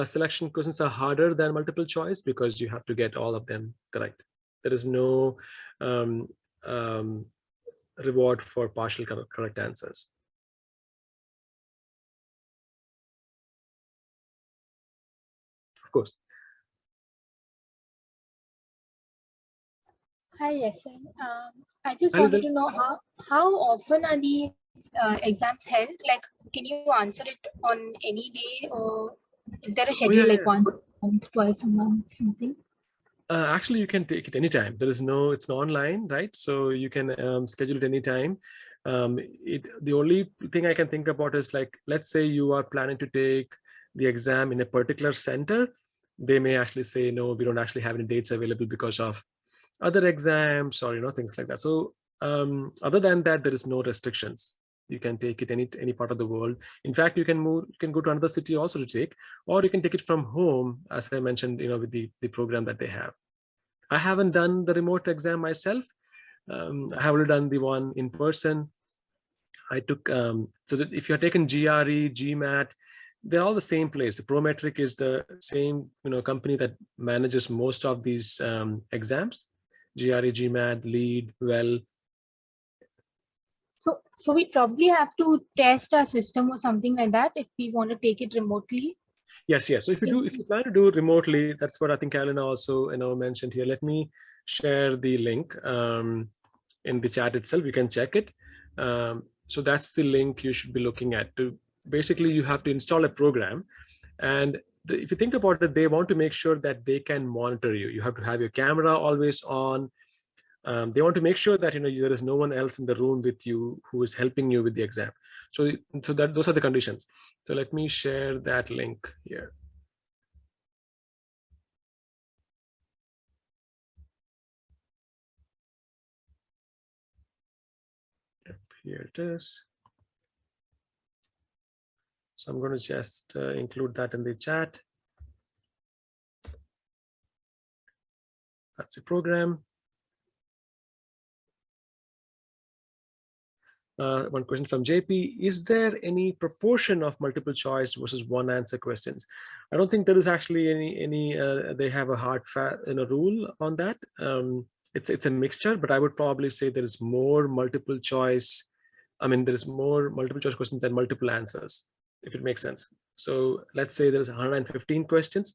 A: selection questions are harder than multiple choice because you have to get all of them correct. There is no reward for partial correct answers. Of course.
D: Hi, Yasin. I just wanted to know how often are these exams held? Like, can you answer it on any day, or is there a schedule like once a month, twice a month, something?
A: Actually, you can take it anytime. There is it's online, right? So you can schedule it anytime. The only thing I can think about is, like, let's say you are planning to take the exam in a particular center. They may actually say, no, we don't actually have any dates available because of other exams, or things like that. So other than that, there is no restrictions. You can take it any part of the world. In fact, you can go to another city also to take, or you can take it from home, as I mentioned, with the program that they have. I haven't done the remote exam myself. I have only done the one in person. I took so that if you're taking GRE, GMAT, they're all the same place. The Prometric is the same company that manages most of these exams. GRE, GMAT, LEAD, well.
D: So we probably have to test our system or something like that if we want to take it remotely.
A: Yes. So if you plan to do it remotely, that's what I think Carolina also mentioned here. Let me share the link in the chat itself. You can check it. So that's the link you should be looking at. Basically, you have to install a program, and if you think about it, they want to make sure that they can monitor you. You have to have your camera always on. They want to make sure that there is no one else in the room with you who is helping you with the exam. So that those are the conditions. So let me share that link here. Yep, here it is. So I'm going to just include that in the chat. That's the program. One question from JP, is there any proportion of multiple choice versus one answer questions? I don't think there is actually any they have a hard rule on that. It's a mixture, but I would probably say there is more multiple choice. I mean, there is more multiple choice questions than multiple answers, if it makes sense. So let's say there's 115 questions.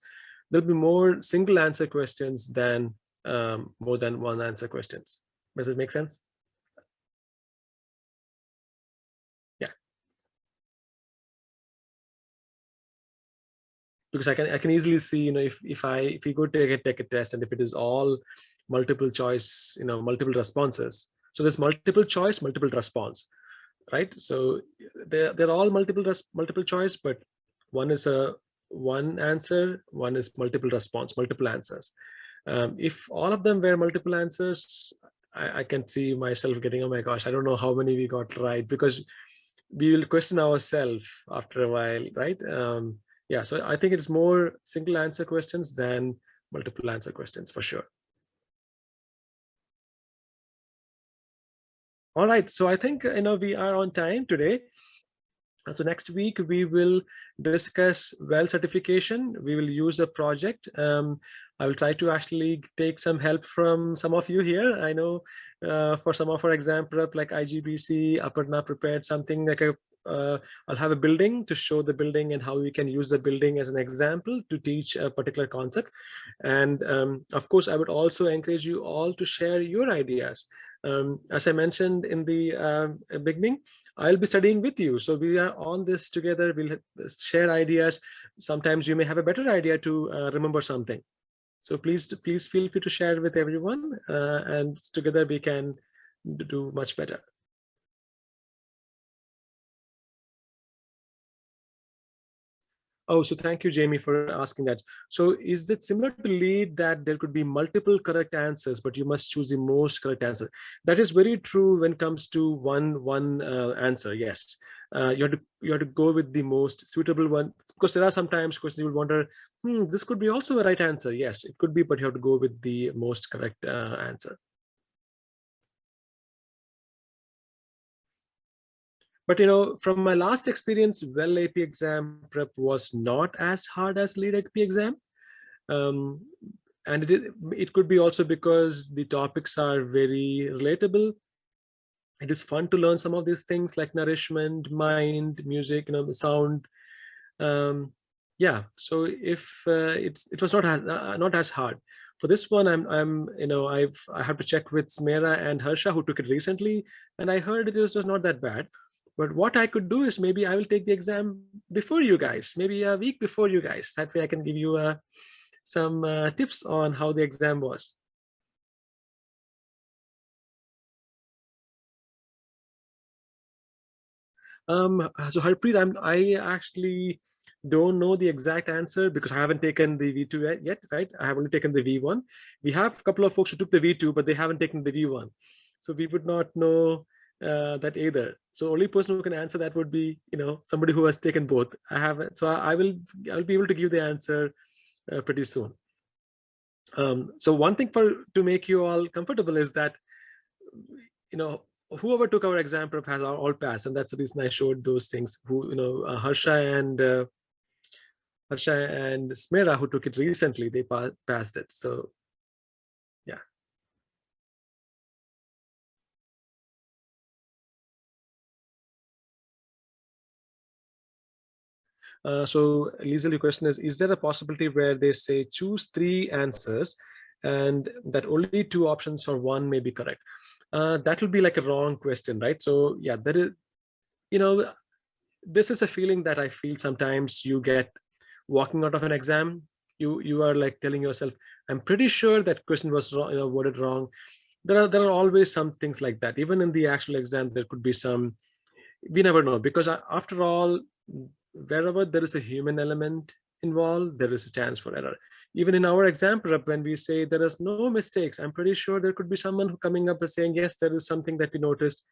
A: There'll be more single answer questions than more than one answer questions. Does it make sense? Because I can easily see, if we go take a test, and if it is all multiple choice, multiple responses, so there's multiple choice, multiple response, right? So they're all multiple choice, but one is one answer, one is multiple response, multiple answers. If all of them were multiple answers, I can see myself getting, oh my gosh, I don't know how many we got right, because we will question ourselves after a while, right? Yeah, so I think it's more single answer questions than multiple answer questions for sure. All right, so I think we are on time today. So next week we will discuss well certification. We will use a project. I will try to actually take some help from some of you here. I know for some of our exam prep like IGBC, Aparna prepared something like I'll have a building to show the building and how we can use the building as an example to teach a particular concept. And of course, I would also encourage you all to share your ideas. As I mentioned in the beginning, I'll be studying with you. So we are on this together. We'll share ideas. Sometimes you may have a better idea to remember something. So please feel free to share with everyone, and together we can do much better. Oh, so thank you, Jamie, for asking that. So is it similar to LEAD that there could be multiple correct answers, but you must choose the most correct answer? That is very true when it comes to one answer. Yes, you have to go with the most suitable one, because there are sometimes questions you will wonder, this could be also a right answer. Yes, it could be, but you have to go with the most correct answer. But from my last experience, well AP exam prep was not as hard as lead AP exam. And it could be also because the topics are very relatable. It is fun to learn some of these things like nourishment, mind, music, the sound. Yeah, so if it was not as hard. For this one, I have to check with Smera and Harsha, who took it recently, and I heard it was just not that bad. But what I could do is maybe I will take the exam before you guys, maybe a week before you guys. That way I can give you some tips on how the exam was. So Harpreet, I actually don't know the exact answer because I haven't taken the V2 yet, right? I have only taken the V1. We have a couple of folks who took the V2, but they haven't taken the V1. So we would not know that either. So only person who can answer that would be, somebody who has taken both. So I'll be able to give the answer pretty soon. So one thing to make you all comfortable is that, whoever took our exam prep has all passed, and that's the reason I showed those things. Who, Harsha and Smera, who took it recently, they passed it. So yeah. So Lisa, the question is there a possibility where they say choose 3 answers and that only 2 options or 1 may be correct? That will be like a wrong question, right? So yeah, there is, this is a feeling that I feel sometimes you get walking out of an exam. You are like telling yourself, I'm pretty sure that question was wrong, worded wrong. There are always some things like that. Even in the actual exam, there could be some, we never know, because after all, wherever there is a human element involved, there is a chance for error. Even in our exam prep, when we say there is no mistakes, I'm pretty sure there could be someone coming up and saying, yes, there is something that we noticed,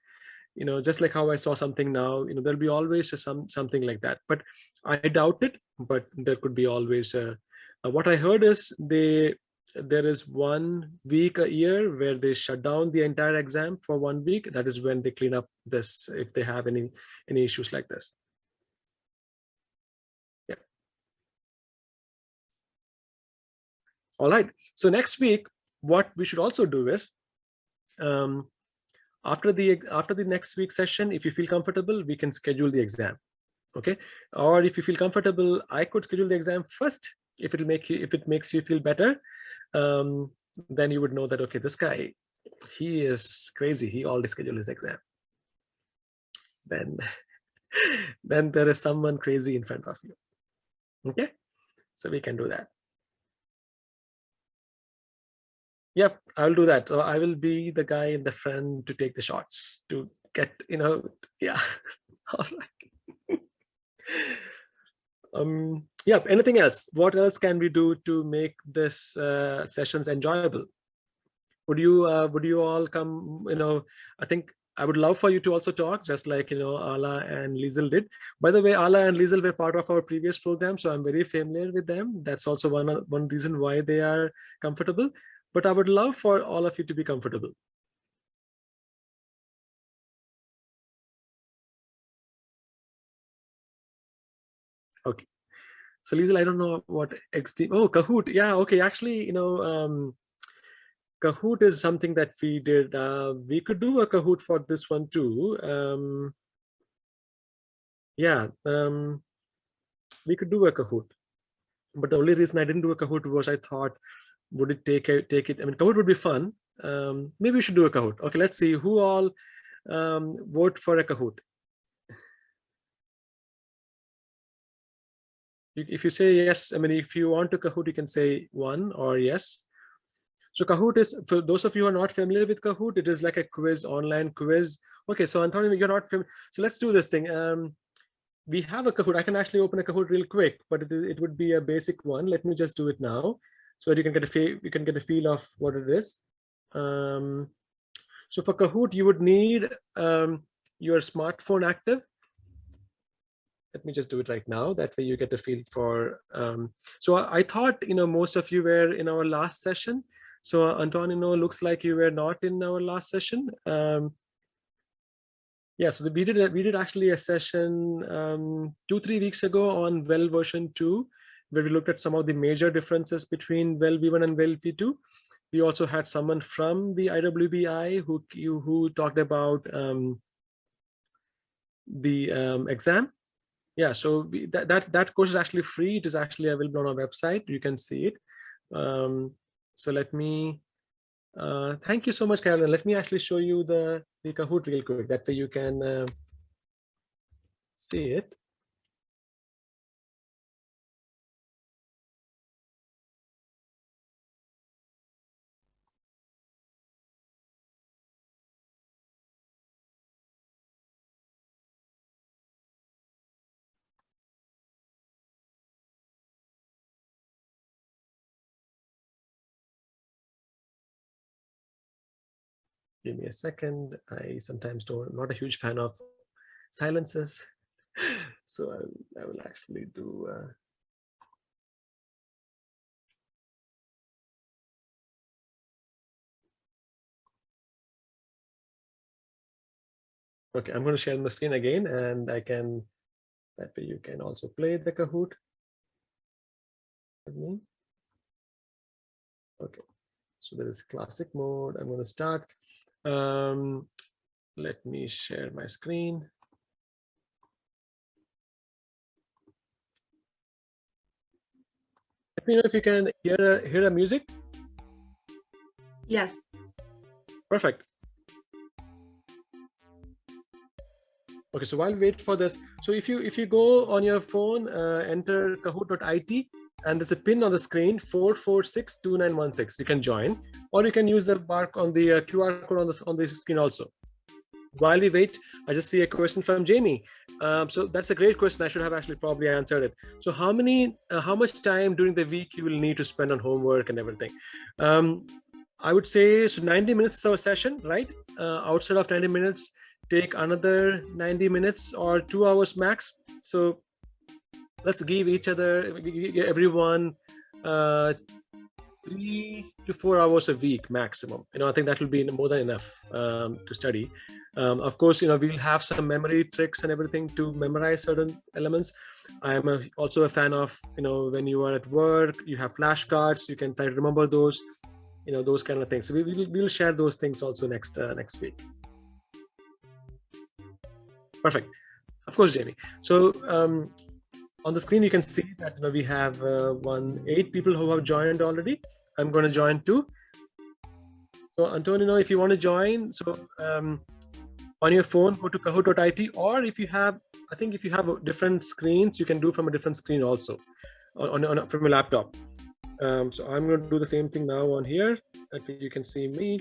A: just like how I saw something now, there'll be always something like that. But I doubt it, but there could be always what I heard is they there is 1 week a year where they shut down the entire exam for 1 week. That is when they clean up this, if they have any issues like this. Yeah. All right. So next week, what we should also do is, after the next week session, if you feel comfortable, we can schedule the exam. Okay. Or if you feel comfortable, I could schedule the exam first. If it makes you feel better, then you would know that, okay, this guy, he is crazy. He already scheduled his exam. Then there is someone crazy in front of you. Okay. So we can do that. Yep, I'll do that. So I will be the guy in the front to take the shots, to get, yeah. All right. Yeah, anything else? What else can we do to make this sessions enjoyable? Would you all come? I think I would love for you to also talk, just like Ala and Liesl did. By the way, Ala and Liesl were part of our previous program, so I'm very familiar with them. That's also one reason why they are comfortable. But I would love for all of you to be comfortable. Okay. So Liesl, I don't know what XD. Oh, Kahoot. Yeah. Okay. Actually, Kahoot is something that we did. We could do a Kahoot for this one too. Yeah. We could do a Kahoot. But the only reason I didn't do a Kahoot was I thought, would it take it? I mean, Kahoot would be fun. Maybe we should do a Kahoot. Okay, let's see who all vote for a Kahoot. If you say yes, I mean, if you want to Kahoot, you can say 1 or yes. So Kahoot is, for those of you who are not familiar with Kahoot, it is like a quiz, online quiz. Okay, so Antonio, you're not familiar. So let's do this thing. We have a Kahoot. I can actually open a Kahoot real quick, but it would be a basic one. Let me just do it now, so that you can get a feel of what it is. So for Kahoot, you would need your smartphone active. Let me just do it right now. That way you get a feel for. So I thought most of you were in our last session. So Antonio, looks like you were not in our last session. Yeah, so we did actually a session 2-3 weeks ago on Well version 2, where we looked at some of the major differences between Well v1 and Well v2. We also had someone from the IWBI who talked about the exam. Yeah, so that course is actually free. It is actually available on our website. You can see it. So let me. Thank you so much, Carolyn. Let me actually show you the Kahoot real quick. That way you can see it. Give me a second. I sometimes not a huge fan of silences. So I will actually do. Okay, I'm going to share my screen again, and that way you can also play the Kahoot with me. Okay, so there is classic mode. I'm going to start. Let me share my screen. Let me know if you can hear a music.
B: Yes.
A: Perfect. Okay, so while we wait for this, so if you go on your phone, enter kahoot.it, and there's a pin on the screen 4462916. You can join, or you can use the bar on the QR code on the screen also. While we wait, I just see a question from Jamie. So that's a great question. I should have actually probably answered it. So how much time during the week you will need to spend on homework and everything? I would say, so 90 minutes is our session, right? Outside of 90 minutes, take another 90 minutes or 2 hours max. So let's give everyone 3 to 4 hours a week maximum. I think that will be more than enough to study. Of course, we'll have some memory tricks and everything to memorize certain elements. I am also a fan of, when you are at work, you have flashcards, you can try to remember those, those kind of things. So we'll share those things also next week. Perfect. Of course, Jamie. So on the screen, you can see that we have 8 people who have joined already. I'm going to join too. So Antonio, if you want to join, so on your phone, go to kahoot.it, or if you have, I think if you have different screens, you can do from a different screen also from a laptop. So I'm going to do the same thing now on here. Okay, you can see me.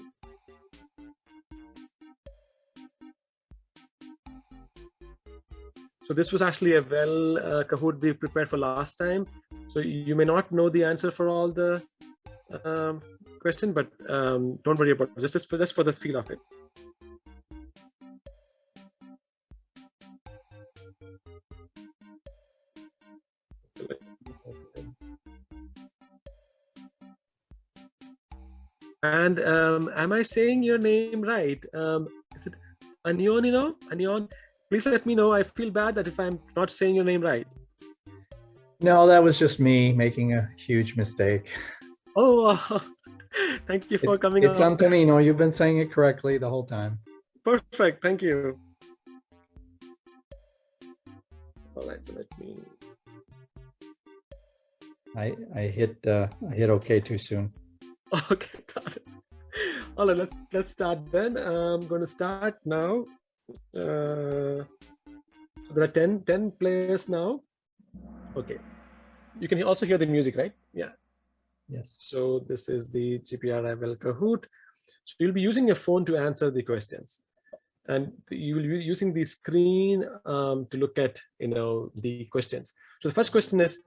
A: So this was actually a Kahoot we prepared for last time. So you may not know the answer for all the question, but don't worry about it. Just for the feel of it. And am I saying your name right? Is it Anion? Anion? Please let me know. I feel bad that if I'm not saying your name right.
E: No, that was just me making a huge mistake.
A: Oh, thank you for coming.
E: It's Antonino. You've been saying it correctly the whole time.
A: Perfect. Thank you. All right. So let me.
E: I hit OK too soon.
A: Okay, got it. All right. Let's start then. I'm going to start now. So there are 10 players now. Okay, you can also hear the music, right? Yeah.
E: Yes.
A: So this is the GPRI Well Kahoot. So you'll be using your phone to answer the questions, and you will be using the screen to look at the questions. So the first question is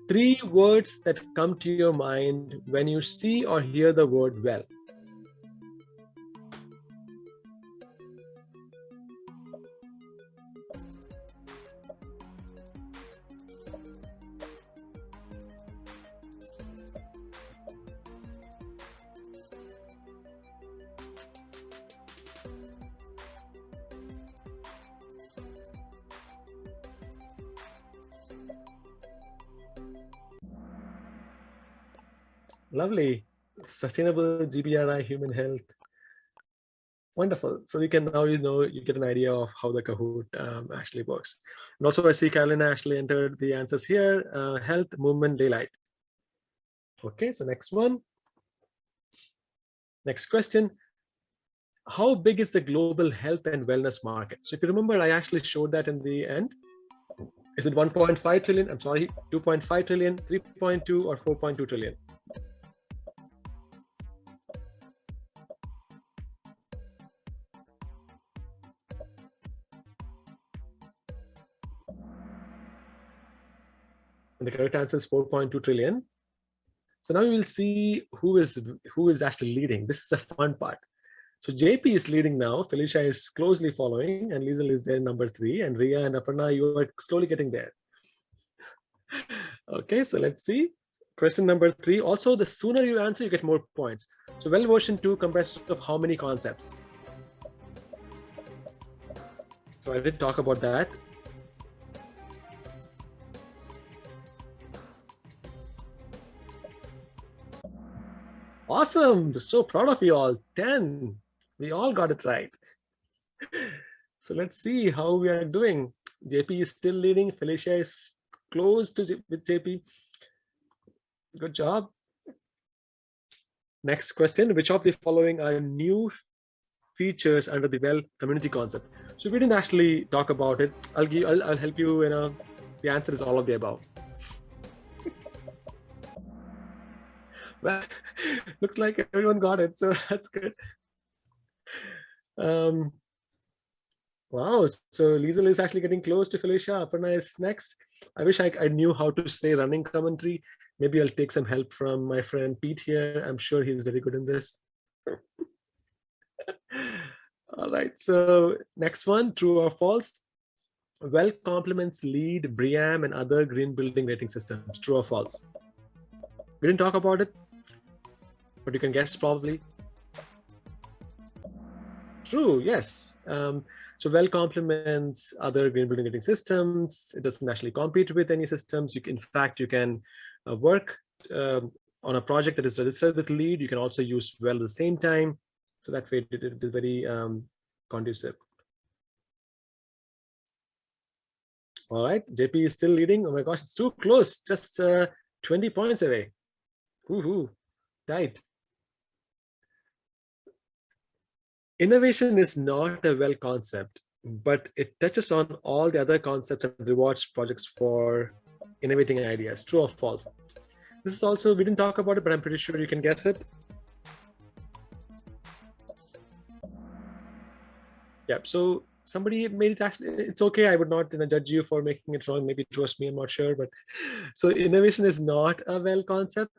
A: 3 words that come to your mind when you see or hear the word well. Lovely. Sustainable GBRI human health. Wonderful. So you can now you get an idea of how the Kahoot actually works. And also I see Carolina actually entered the answers here. Health, movement, daylight. Okay, so next one. Next question. How big is the global health and wellness market? So if you remember, I actually showed that in the end. Is it 1.5 trillion? I'm sorry, 2.5 trillion, 3.2 or 4.2 trillion? And the correct answer is 4.2 trillion. So now we will see who is actually leading. This is the fun part. So JP is leading now. Felicia is closely following, and Liesl is there number 3, and Ria and Aparna, you are slowly getting there. Okay, so let's see. Question number 3. Also, the sooner you answer, you get more points. So well version 2 comprises of how many concepts? So I did talk about that. Awesome. So proud of you all. 10. We all got it right. So let's see how we are doing. JP is still leading. Felicia is close with JP. Good job. Next question. Which of the following are new features under the Well community concept? So we didn't actually talk about it. I'll help you. The answer is all of the above. Well, looks like everyone got it, so that's good. Wow, so Liesl is actually getting close to Felicia. Aparna is next. I wish I knew how to say running commentary. Maybe I'll take some help from my friend Pete here. I'm sure he's very good in this. All right, so next one, true or false? Well complements LEED, BREEAM, and other green building rating systems. True or false? We didn't talk about it. But you can guess probably. True, yes. So well complements other green building rating systems. It doesn't actually compete with any systems. In fact, you can work on a project that is registered with LEED. You can also use well at the same time. So that way it is very conducive. All right, JP is still leading. Oh my gosh, it's too close. Just 20 points away. Woohoo, tight. Innovation is not a well concept, but it touches on all the other concepts and rewards projects for innovating ideas. True or false? This is also, we didn't talk about it, but I'm pretty sure you can guess it. Yeah, so somebody made it actually, it's okay. I would not judge you for making it wrong. Maybe it was me, I'm not sure. But so innovation is not a well concept.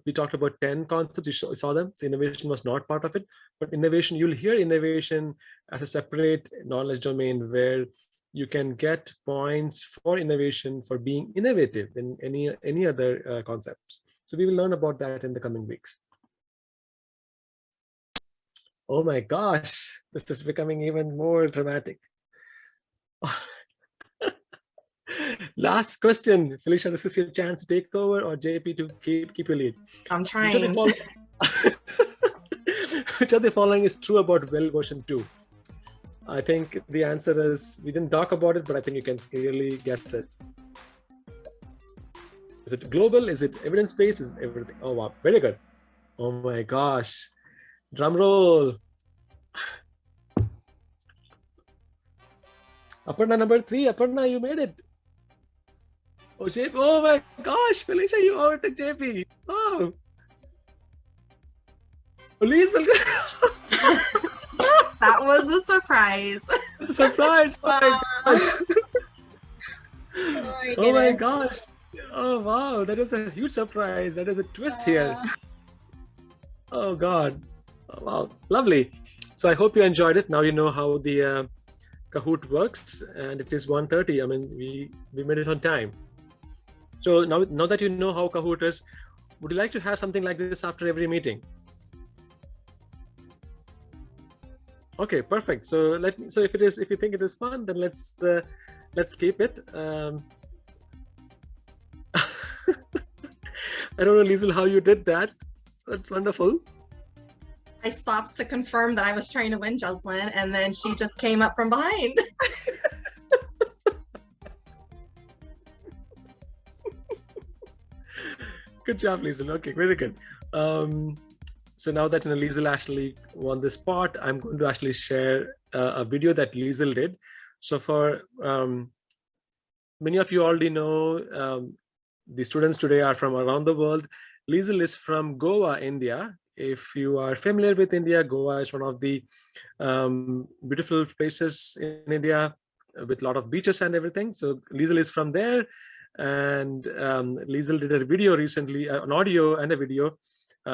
A: We talked about 10 concepts, you saw them. So innovation was not part of it. But innovation, you'll hear innovation as a separate knowledge domain where you can get points for innovation for being innovative in any other concepts. So we will learn about that in the coming weeks. Oh my gosh, this is becoming even more dramatic. Last question, Felicia, this is your chance to take over, or JP to keep your lead.
B: I'm trying.
A: Which of the following is true about well version 2? I think the answer is, we didn't talk about it, but I think you can clearly guess it. Is it global? Is it evidence-based? Is it everything? Oh wow, very good. Oh my gosh. Drum roll. Aparna number 3. Aparna, you made it. Oh, JP. Oh my gosh, Felicia, you overtook JP. Oh. Liesl.
B: That was a surprise.
A: Surprise. Oh my gosh. Oh my
D: goodness.
A: gosh. Oh wow, that is a huge surprise. That is a twist here. Oh God. Oh, wow, lovely. So I hope you enjoyed it. Now you know how the Kahoot works, and it is 1:30. I mean, we made it on time. So now that you know how Kahoot is, would you like to have something like this after every meeting? Okay, perfect. So if you think it is fun, then let's keep it. I don't know, Liesl, how you did that. That's wonderful.
B: I stopped to confirm that I was trying to win Jeslin, and then she just came up from behind.
A: Good job, Liesl. Okay, very good. So now that Liesl actually won this part, I'm going to actually share a video that Liesl did. So for many of you already know, the students today are from around the world. Liesl is from Goa, India. If you are familiar with India, Goa is one of the beautiful places in India with a lot of beaches and everything. So Liesl is from there. And Liesl did a video recently, an audio and a video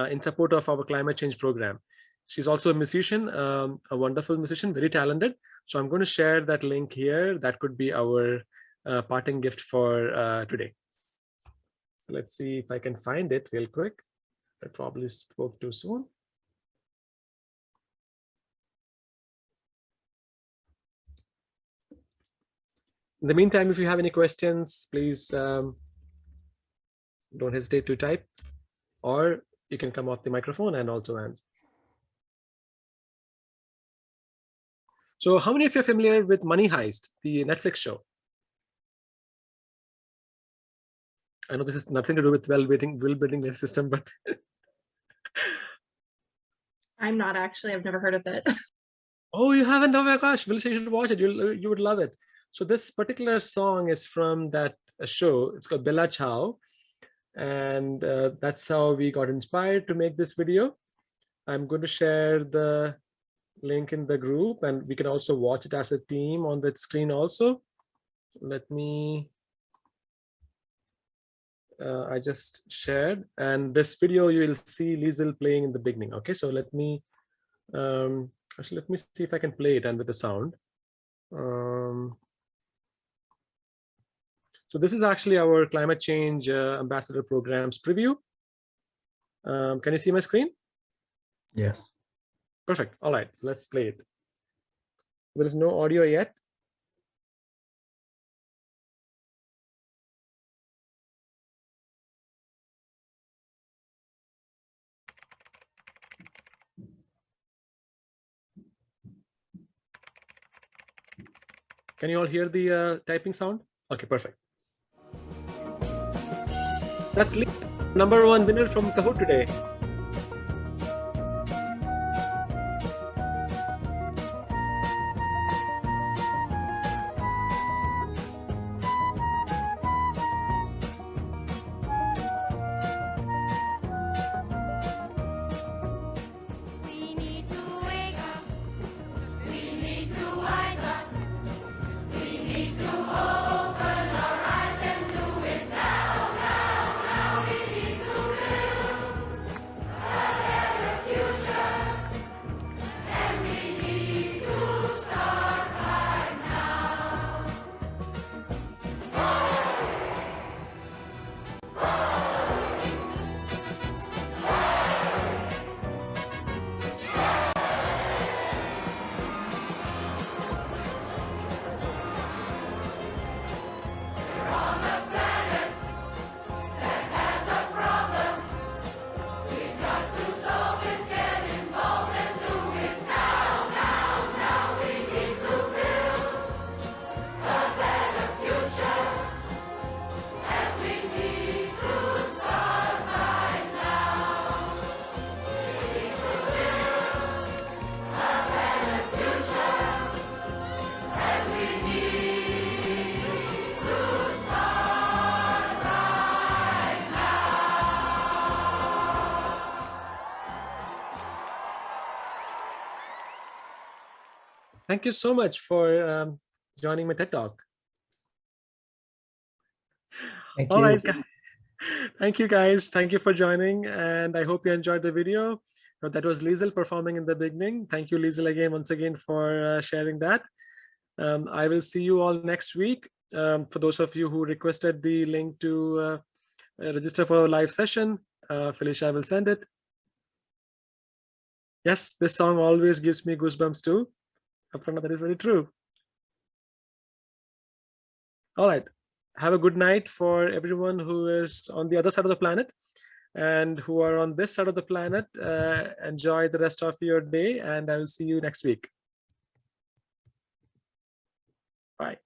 A: in support of our climate change program. She's also a musician, a wonderful musician, very talented. So I'm going to share that link here. That could be our parting gift for today. So let's see if I can find it real quick. I probably spoke too soon. In the meantime, if you have any questions, please don't hesitate to type, or you can come off the microphone and also answer. So how many of you are familiar with Money Heist, the Netflix show? I know this is nothing to do with well building the system, but
B: I'm not actually, I've never heard of it.
A: oh, you haven't? Oh my gosh, Felicia, you should watch it. You would love it. So this particular song is from that show. It's called Bella Ciao. And that's how we got inspired to make this video. I'm going to share the link in the group, and we can also watch it as a team on the screen also. Let me, I just shared, and this video you will see Liesl playing in the beginning. Okay, so let me, actually let me see if I can play it and with the sound. So this is actually our climate change ambassador programs preview. Can you see my screen?
E: Yes.
A: Perfect. All right, let's play it. There is no audio yet. Can you all hear the typing sound? Okay, perfect. That's #1 winner from Kahoot today.
F: We need to wake up. We need to wise up. We need to open our eyes and do it now, now, now. We need to build a better future. And we need to start right now. We're on a planet that has a problem. We've got to solve it, get involved and do it now, now, now. We need to build a better future. And we need to start right now. We need to build a better future. And we need to start right now.
A: Thank you so much for joining my TED Talk.
E: Thank
A: All
E: you.
A: right. Thank you, guys. Thank you for joining. And I hope you enjoyed the video. That was Liesel performing in the beginning. Thank you, Liesel, again, once again, for sharing that. I will see you all next week. For those of you who requested the link to register for a live session, Felicia will send it. Yes, this song always gives me goosebumps too. Aparna, that is very true. All right. Have a good night for everyone who is on the other side of the planet and who are on this side of the planet. Enjoy the rest of your day, and I will see you next week. Bye.